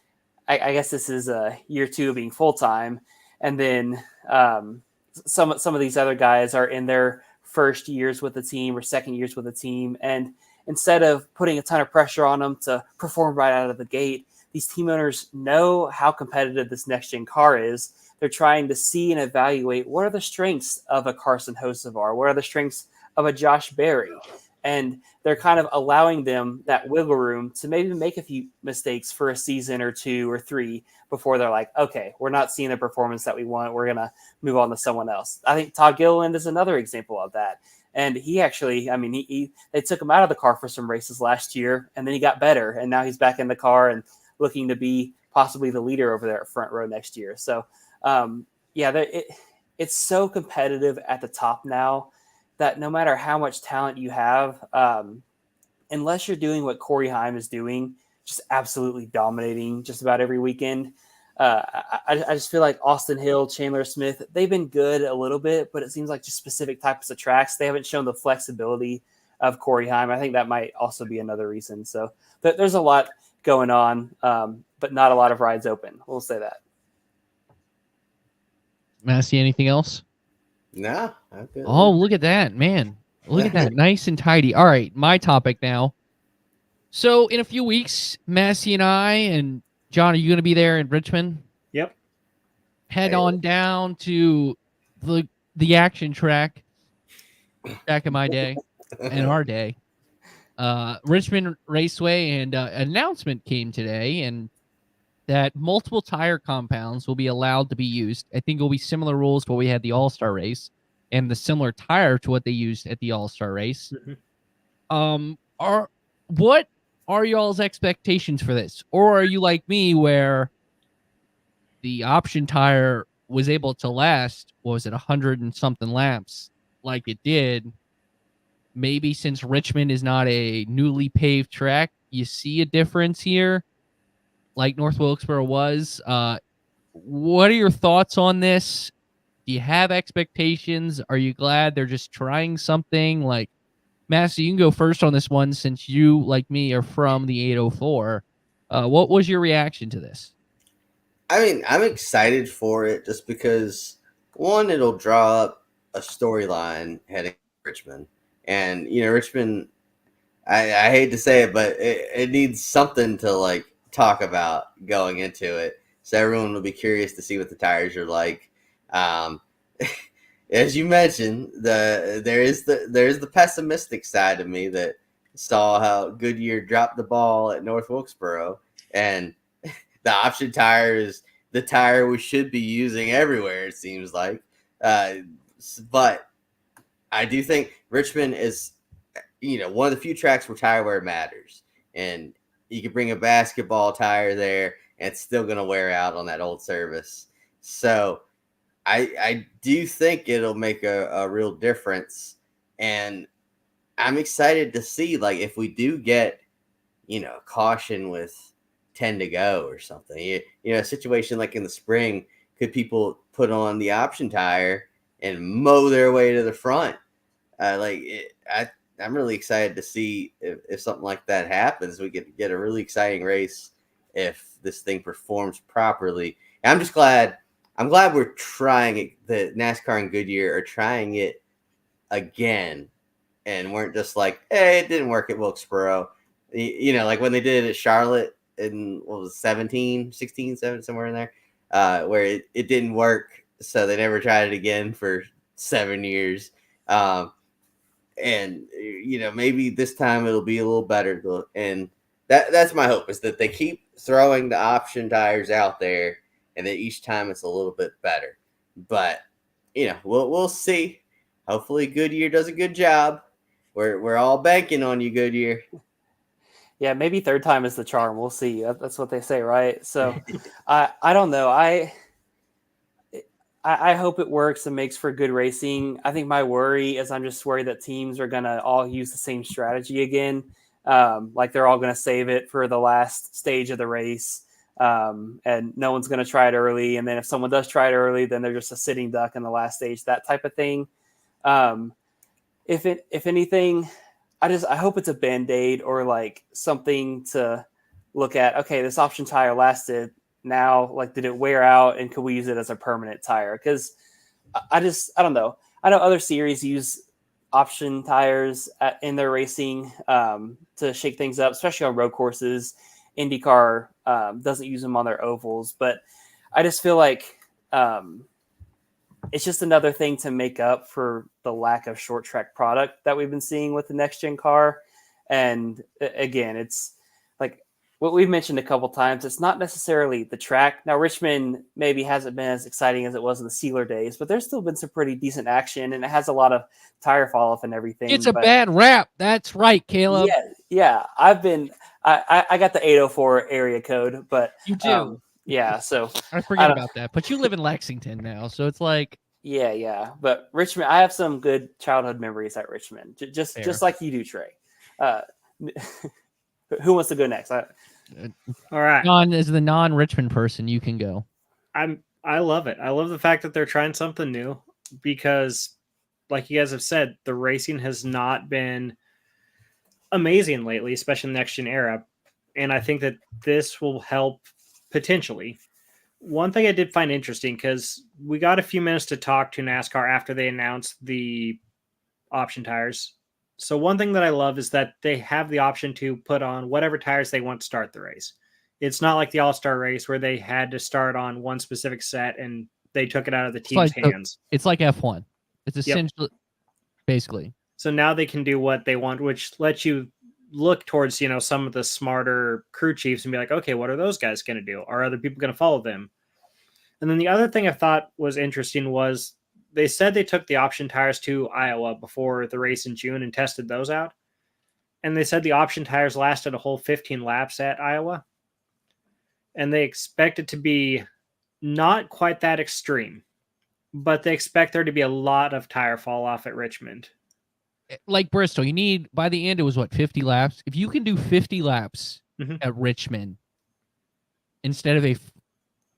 S4: I guess this is year 2 of being full-time. And then some of these other guys are in their first years with the team or second years with the team. And instead of putting a ton of pressure on them to perform right out of the gate, these team owners know how competitive this next-gen car is. They're trying to see and evaluate what are the strengths of a Carson Hocevar, what are the strengths of a Josh Berry, and they're kind of allowing them that wiggle room to maybe make a few mistakes for a season or 2 or 3 before they're like, okay, we're not seeing the performance that we want. We're going to move on to someone else. I think Todd Gilliland is another example of that. And he actually, I mean, they took him out of the car for some races last year, and then he got better, and now he's back in the car and looking to be possibly the leader over there at front row next year. So, it's so competitive at the top now that no matter how much talent you have, unless you're doing what Corey Heim is doing, just absolutely dominating just about every weekend, I just feel like Austin Hill, Chandler Smith, they've been good a little bit, but it seems like just specific types of tracks. They haven't shown the flexibility of Corey Heim. I think that might also be another reason. So there's a lot going on, but not a lot of rides open. We'll say that.
S2: Massie, anything else?
S1: Nah, I'm good.
S2: Oh, look at that, man. Look at that. Nice and tidy. All right, my topic now. So in a few weeks, Massie and I, and John, are you going to be there in Richmond?
S3: Yep.
S2: Head on down to the action track back in my day and our day. Richmond Raceway, and an announcement came today, and that multiple tire compounds will be allowed to be used. I think it will be similar rules to what we had the All-Star race and the similar tire to what they used at the All-Star race. Mm-hmm. What are y'all's expectations for this? Or are you like me where the option tire was able to last, what was it, 100 and something laps like it did? Maybe since Richmond is not a newly paved track, you see a difference here, like North Wilkesboro was. What are your thoughts on this? Do you have expectations? Are you glad they're just trying something? Like, Massie, you can go first on this one since you, like me, are from the 804. What was your reaction to this?
S1: I mean, I'm excited for it just because, one, it'll draw up a storyline heading to Richmond. And, Richmond, I hate to say it, but it needs something to, like, talk about going into it. So everyone will be curious to see what the tires are like. As you mentioned, there is the pessimistic side of me that saw how Goodyear dropped the ball at North Wilkesboro, and the option tire is the tire we should be using everywhere, it seems like. But I do think Richmond is, one of the few tracks where tire wear matters, and you could bring a basketball tire there, and it's still going to wear out on that old surface. So I do think it'll make a real difference, and I'm excited to see, like, if we do get, caution with 10 to go or something, a situation like in the spring, could people put on the option tire and mow their way to the front? I'm really excited to see if something like that happens. We get a really exciting race if this thing performs properly. And I'm glad we're trying it. The NASCAR and Goodyear are trying it again, and weren't just like, hey, it didn't work at Wilkesboro. Like when they did it at Charlotte in, what was it, 16, 17, somewhere in there, where it didn't work. So they never tried it again for 7 years. And maybe this time it'll be a little better. And that's my hope, is that they keep throwing the option tires out there, and that each time it's a little bit better. But we'll see. Hopefully Goodyear does a good job. We're all banking on you, Goodyear.
S4: Yeah, maybe third time is the charm. We'll see. That's what they say, right? So I don't know. I hope it works and makes for good racing. I think my worry is I'm just worried that teams are going to all use the same strategy again. Like they're all going to save it for the last stage of the race. And no one's going to try it early. And then if someone does try it early, then they're just a sitting duck in the last stage, that type of thing. If anything, I hope it's a Band-Aid or like something to look at. Okay, this option tire lasted. Now, like, did it wear out, and could we use it as a permanent tire? Because I don't know. I know other series use option tires in their racing to shake things up, especially on road courses. IndyCar doesn't use them on their ovals, but I just feel like it's just another thing to make up for the lack of short track product that we've been seeing with the next gen car. And again, it's like what we've mentioned a couple times. It's not necessarily the track. Now, Richmond maybe hasn't been as exciting as it was in the Sealer days, but there's still been some pretty decent action, and it has a lot of tire fall off and everything.
S2: It's a bad rap. That's right, Caleb.
S4: Yeah. I got the 804 area code, but
S2: you do.
S4: Yeah, so
S2: I forget about that. But you live in Lexington now, so it's like,
S4: yeah. But Richmond, I have some good childhood memories at Richmond, just like you do, Trey. Who wants to go next?
S3: All right.
S2: As the non-Richmond person, you can go.
S3: I love it. I love the fact that they're trying something new, because, like you guys have said, the racing has not been amazing lately, especially in the next gen era. And I think that this will help potentially. One thing I did find interesting, because we got a few minutes to talk to NASCAR after they announced the option tires. So one thing that I love is that they have the option to put on whatever tires they want to start the race. It's not like the All-Star race where they had to start on one specific set and they took it out of the team's hands.
S2: It's like F1. It's essentially, basically.
S3: So now they can do what they want, which lets you look towards, some of the smarter crew chiefs and be like, okay, what are those guys going to do? Are other people going to follow them? And then the other thing I thought was interesting was they said they took the option tires to Iowa before the race in June and tested those out. And they said the option tires lasted a whole 15 laps at Iowa. And they expect it to be not quite that extreme, but they expect there to be a lot of tire fall off at Richmond.
S2: Like Bristol, you need, by the end, it was 50 laps. If you can do 50 laps at Richmond instead of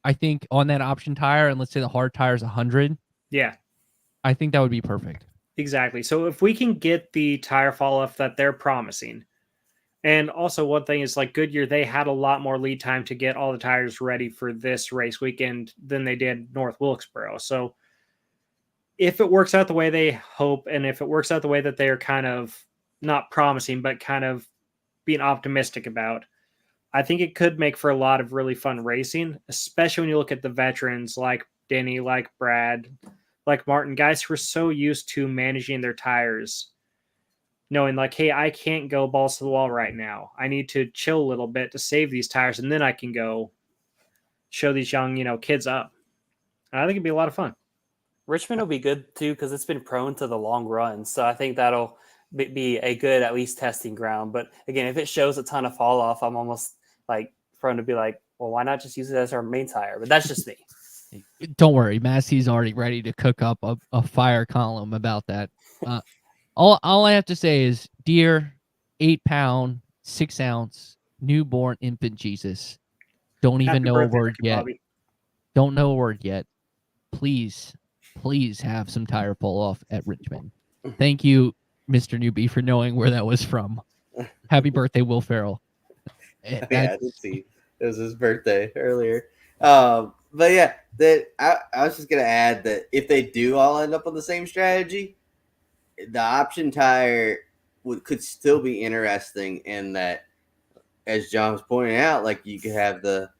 S2: I think on that option tire, and let's say the hard tire is 100.
S3: Yeah.
S2: I think that would be perfect.
S3: Exactly. So if we can get the tire fall off that they're promising, and also one thing is, like Goodyear, they had a lot more lead time to get all the tires ready for this race weekend than they did North Wilkesboro. So if it works out the way they hope, and if it works out the way that they're kind of not promising, but kind of being optimistic about, I think it could make for a lot of really fun racing, especially when you look at the veterans like Denny, like Brad, like Martin, guys who are so used to managing their tires, knowing like, hey, I can't go balls to the wall right now. I need to chill a little bit to save these tires, and then I can go show these young, kids up. And I think it'd be a lot of fun.
S4: Richmond will be good too because it's been prone to the long run. So I think that'll be a good at least testing ground. But again, if it shows a ton of fall off, I'm almost like prone to be like, well, why not just use it as our main tire? But that's just me.
S2: Don't worry, Massie's already ready to cook up a fire column about that. All I have to say is, dear 8-pound, 6-ounce newborn infant Jesus, don't even
S3: Happy
S2: know a
S3: birthday,
S2: word
S3: Ricky
S2: yet.
S3: Bobby.
S2: Don't know a word yet. Please have some tire pull off at Richmond. Thank you, Mr. Newby, for knowing where that was from. Happy birthday, Will Ferrell.
S1: Yeah, I did see it was his birthday earlier. But yeah, I was just gonna add that if they do all end up on the same strategy, the option tire could still be interesting in that, as John was pointing out, like you could have the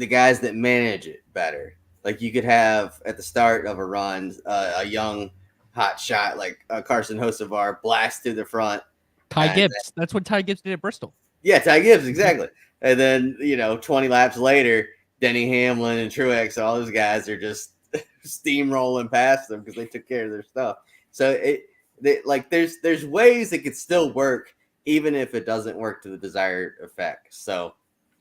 S1: guys that manage it better. Like you could have at the start of a run, a young hot shot like Carson Hocevar blast through the front.
S2: Ty Gibbs. That's what Ty Gibbs did at Bristol.
S1: Yeah, Ty Gibbs, exactly. And then 20 laps later, Denny Hamlin and Truex, all those guys are just steamrolling past them because they took care of their stuff. So there's ways it could still work even if it doesn't work to the desired effect. So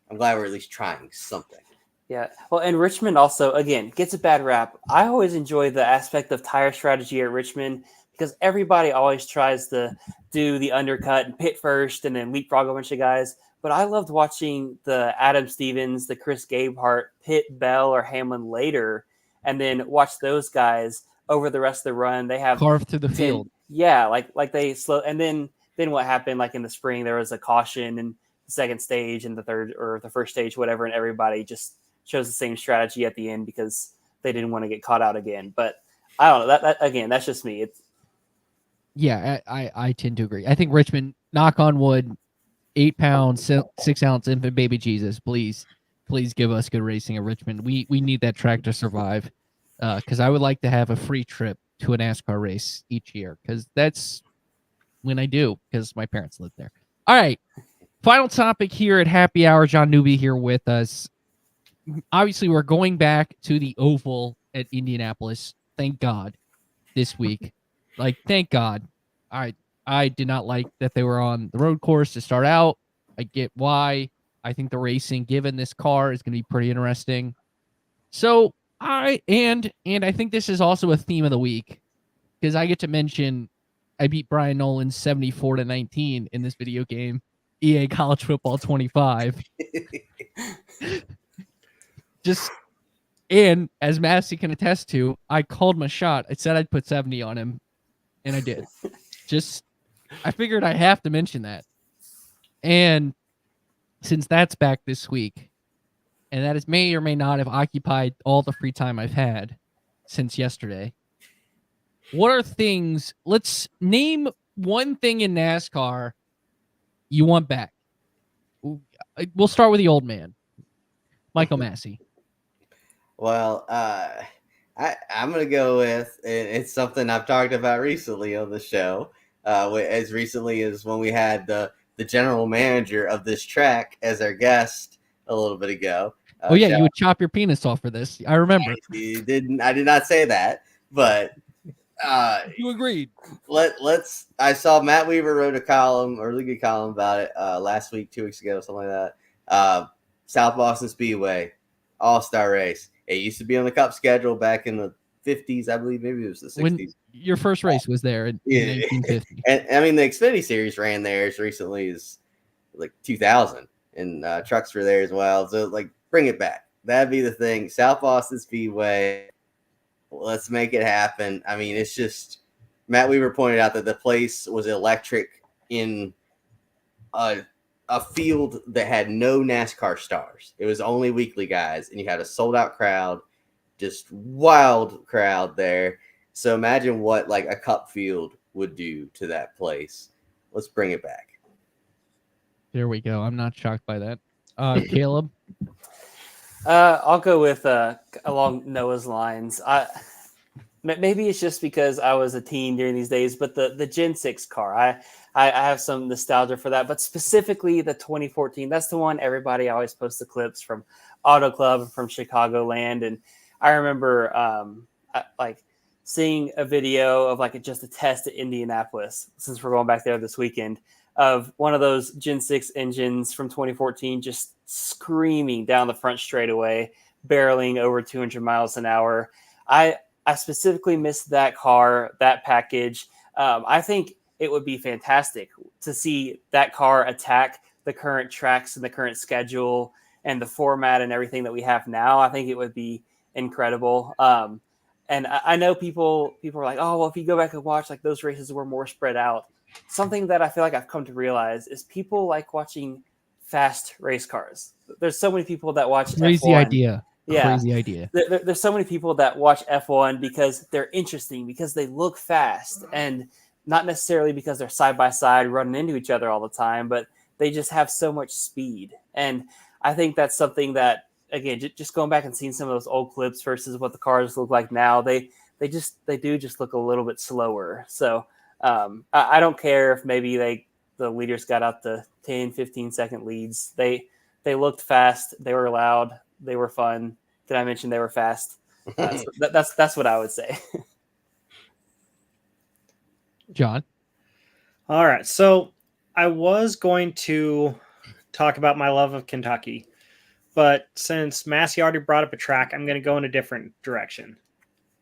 S1: I'm glad we're at least trying something.
S4: Yeah. Well, and Richmond also, again, gets a bad rap. I always enjoy the aspect of tire strategy at Richmond because everybody always tries to do the undercut and pit first and then leapfrog a bunch of guys. But I loved watching the Adam Stevens, the Chris Gabehart pit Bell or Hamlin later, and then watch those guys over the rest of the run. They have
S2: carved through the field.
S4: Yeah, like they slow. And then what happened? Like in the spring, there was a caution in the second stage and the third or the first stage, whatever, and everybody just chose the same strategy at the end because they didn't want to get caught out again. But I don't know. That again, that's just me.
S2: Yeah, I tend to agree. I think Richmond, knock on wood, 8-pound, 6-ounce infant baby Jesus, please give us good racing at Richmond. We need that track to survive. Because I would like to have a free trip to a NASCAR race each year because that's when I do because my parents live there. All right, final topic here at Happy Hour. John Newby here with us. Obviously, we're going back to the Oval at Indianapolis. Thank God this week. Thank God. I did not like that they were on the road course to start out. I get why. I think the racing, given this car, is going to be pretty interesting. So I think this is also a theme of the week because I get to mention I beat Brian Nolan 74-19 in this video game, EA College Football 25. And as Massie can attest to, I called my shot. I said I'd put 70 on him, and I did. I figured I have to mention that. And since that's back this week, and that is may or may not have occupied all the free time I've had since yesterday, what are things, let's name one thing in NASCAR you want back. We'll start with the old man, Michael Massie.
S1: Well, I'm going to go with, it's something I've talked about recently on the show, as recently as when we had the general manager of this track as our guest a little bit ago.
S2: You would chop your penis off for this. I remember.
S1: I did not say that, but
S2: you agreed.
S1: I saw Matt Weaver wrote a really good column about it last week, 2 weeks ago, something like that. South Boston Speedway, all-star race. It used to be on the Cup schedule back in the 50s, I believe. Maybe it was the 60s.
S2: When your first race was there in 1950.
S1: And I mean, the Xfinity Series ran there as recently as 2000, and trucks were there as well. So bring it back. That'd be the thing. South Boston Speedway. Let's make it happen. I mean, it's just Matt Weaver pointed out that the place was electric in a field that had no NASCAR stars. It was only weekly guys, and you had a sold-out crowd, just wild crowd there. So imagine what a Cup field would do to that place. Let's bring it back.
S2: There we go. I'm not shocked by that. Caleb?
S4: I'll go with along Noah's lines. Maybe it's just because I was a teen during these days, but the Gen 6 car, I have some nostalgia for that. But specifically the 2014, that's the one everybody always posts the clips from Auto Club and from Chicagoland. And I remember like seeing a video of like just a test at Indianapolis, since we're going back there this weekend, of one of those Gen 6 engines from 2014 just screaming down the front straightaway, barreling over 200 miles an hour. I specifically missed that car, that package. I think it would be fantastic to see that car attack the current tracks and the current schedule and the format and everything that we have now. I think it would be incredible. And I know people are like, oh, well, if you go back and watch, like those races were more spread out. Something that I feel like I've come to realize is people like watching fast race cars. There's so many people that watch
S2: Crazy
S4: F1.
S2: Idea.
S4: Yeah.
S2: Crazy idea.
S4: There's so many people that watch F1 because they're interesting, because they look fast, and not necessarily because they're side by side running into each other all the time, but they just have so much speed. And I think that's something that, again, just going back and seeing some of those old clips versus what the cars look like now, they do just look a little bit slower. So I don't care if maybe the leaders got out the 10, 15-second leads. They looked fast. They were loud. They were fun. Did I mention they were fast? So that's what I would say.
S2: John?
S3: All right. So I was going to talk about my love of Kentucky, but since Massie already brought up a track, I'm going to go in a different direction.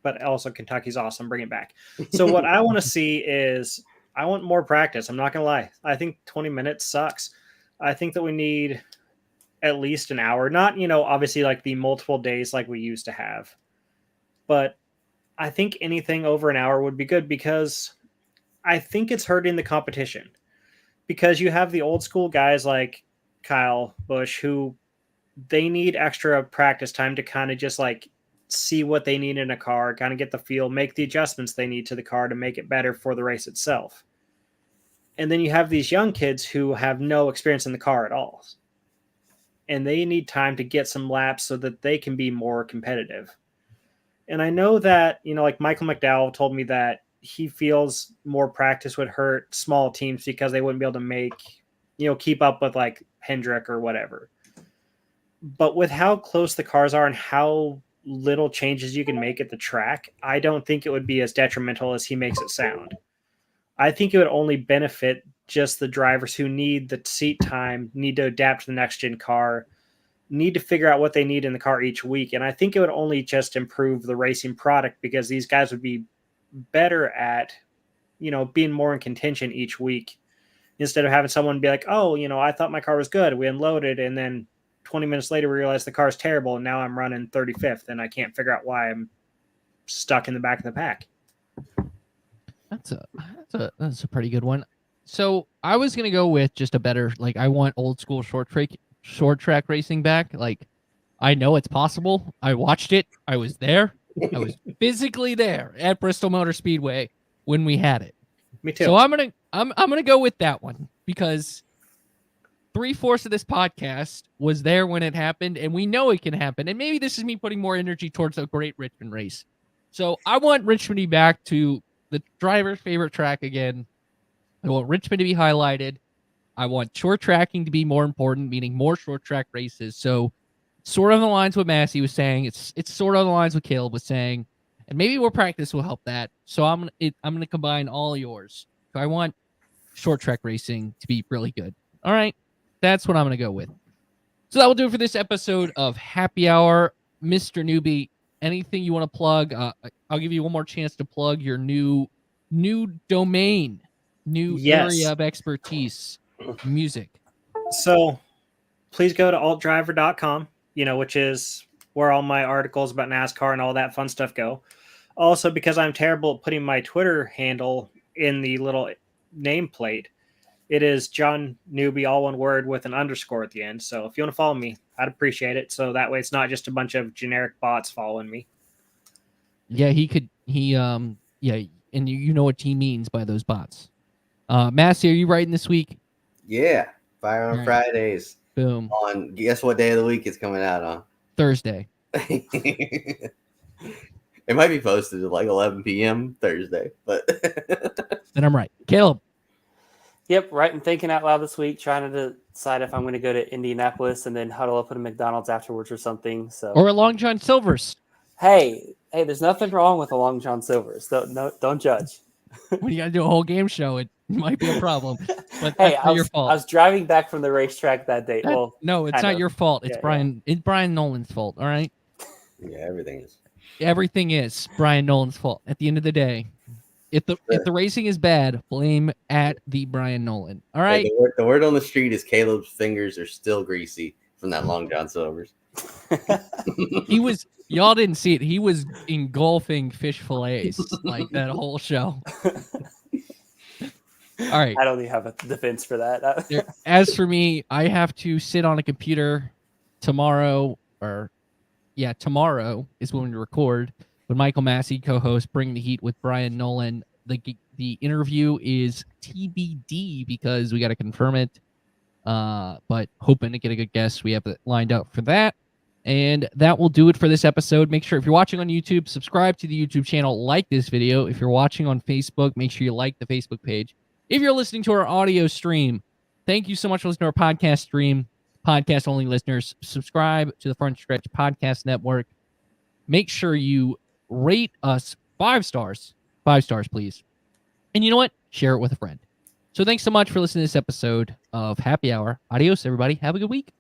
S3: But also Kentucky's awesome. Bring it back. So what I want to see is I want more practice. I'm not going to lie. I think 20 minutes sucks. I think that we need at least an hour, not, obviously like the multiple days like we used to have, but I think anything over an hour would be good, because I think it's hurting the competition, because you have the old school guys like Kyle Busch who they need extra practice time to kind of just like see what they need in a car, kind of get the feel, make the adjustments they need to the car to make it better for the race itself. And then you have these young kids who have no experience in the car at all, and they need time to get some laps so that they can be more competitive. And I know that, like Michael McDowell told me that he feels more practice would hurt small teams because they wouldn't be able to keep up with like Hendrick or whatever. But with how close the cars are and how little changes you can make at the track, I don't think it would be as detrimental as he makes it sound. I think it would only benefit just the drivers who need the seat time, need to adapt to the next gen car, need to figure out what they need in the car each week. And I think it would only just improve the racing product, because these guys would be better at, being more in contention each week, instead of having someone be like, oh, I thought my car was good, we unloaded, and then 20 minutes later we realized the car is terrible, and now I'm running 35th and I can't figure out why I'm stuck in the back of the pack.
S2: That's a pretty good one. So I was gonna go with just a better, like, I want old school short track racing back. Like, I know it's possible. I watched it. I was there. I was physically there at Bristol Motor Speedway when we had it.
S3: Me too.
S2: So I'm gonna go with that one, because 3/4 of this podcast was there when it happened, and we know it can happen. And maybe this is me putting more energy towards a great Richmond race. So I want Richmond to be back to the driver's favorite track again. I want Richmond to be highlighted. I want short tracking to be more important, meaning more short track races. So sort of on the lines what Massie was saying, it's sort of on the lines what Caleb was saying, and maybe more practice will help that. So I'm gonna combine all yours. So I want short track racing to be really good. All right, that's what I'm gonna go with. So that will do it for this episode of Happy Hour. Mr. Newby, anything you want to plug? I'll give you one more chance to plug your new domain, area of expertise, music.
S3: So please go to altdriver.com, which is where all my articles about NASCAR and all that fun stuff go. Also, because I'm terrible at putting my Twitter handle in the little nameplate, it is John Newby, all one word with an underscore at the end. So if you want to follow me, I'd appreciate it. So that way it's not just a bunch of generic bots following me.
S2: Yeah, and you know what he means by those bots. Massie, are you writing this week?
S1: Yeah. Fire on
S2: All right.
S1: Fridays.
S2: Boom.
S1: On guess what day of the week it's coming out on?
S2: Thursday.
S1: It might be posted at like 11 p.m. Thursday, but
S2: Then I'm right. Caleb.
S4: Yep, right. And thinking out loud this week, trying to decide if I'm going to go to Indianapolis and then huddle up at a McDonald's afterwards or something. So,
S2: Or a Long John Silver's.
S4: hey, there's nothing wrong with a Long John Silver's. Don't judge.
S2: When you got to do a whole game show, it might be a problem. But
S4: Hey,
S2: that's not your fault.
S4: I was driving back from the racetrack that day.
S2: No, it's not your fault. It's Brian. It's Brian Nolan's fault. All right.
S1: yeah, everything is.
S2: Everything is Brian Nolan's fault. At the end of the day, if the racing is bad, blame at the Brian Nolan. All right.
S1: Hey, the word on the street is Caleb's fingers are still greasy from that Long John Silver's.
S2: Y'all didn't see it. He was engulfing fish fillets like that whole show. All right.
S4: I don't even have a defense for that.
S2: As for me, I have to sit on a computer tomorrow, tomorrow is when we record with Michael Massie, co-host, Bring the Heat with Brian Nolan. The interview is TBD because we got to confirm it. But hoping to get a good guest. We have it lined up for that. And that will do it for this episode. Make sure if you're watching on YouTube, subscribe to the YouTube channel, like this video. If you're watching on Facebook, make sure you like the Facebook page. If you're listening to our audio stream, thank you so much for listening to our podcast stream. Podcast only listeners, subscribe to the Front Stretch Podcast Network. Make sure you rate us 5 stars. 5 stars, please. And you know what? Share it with a friend. So thanks so much for listening to this episode of Happy Hour. Adios, everybody. Have a good week.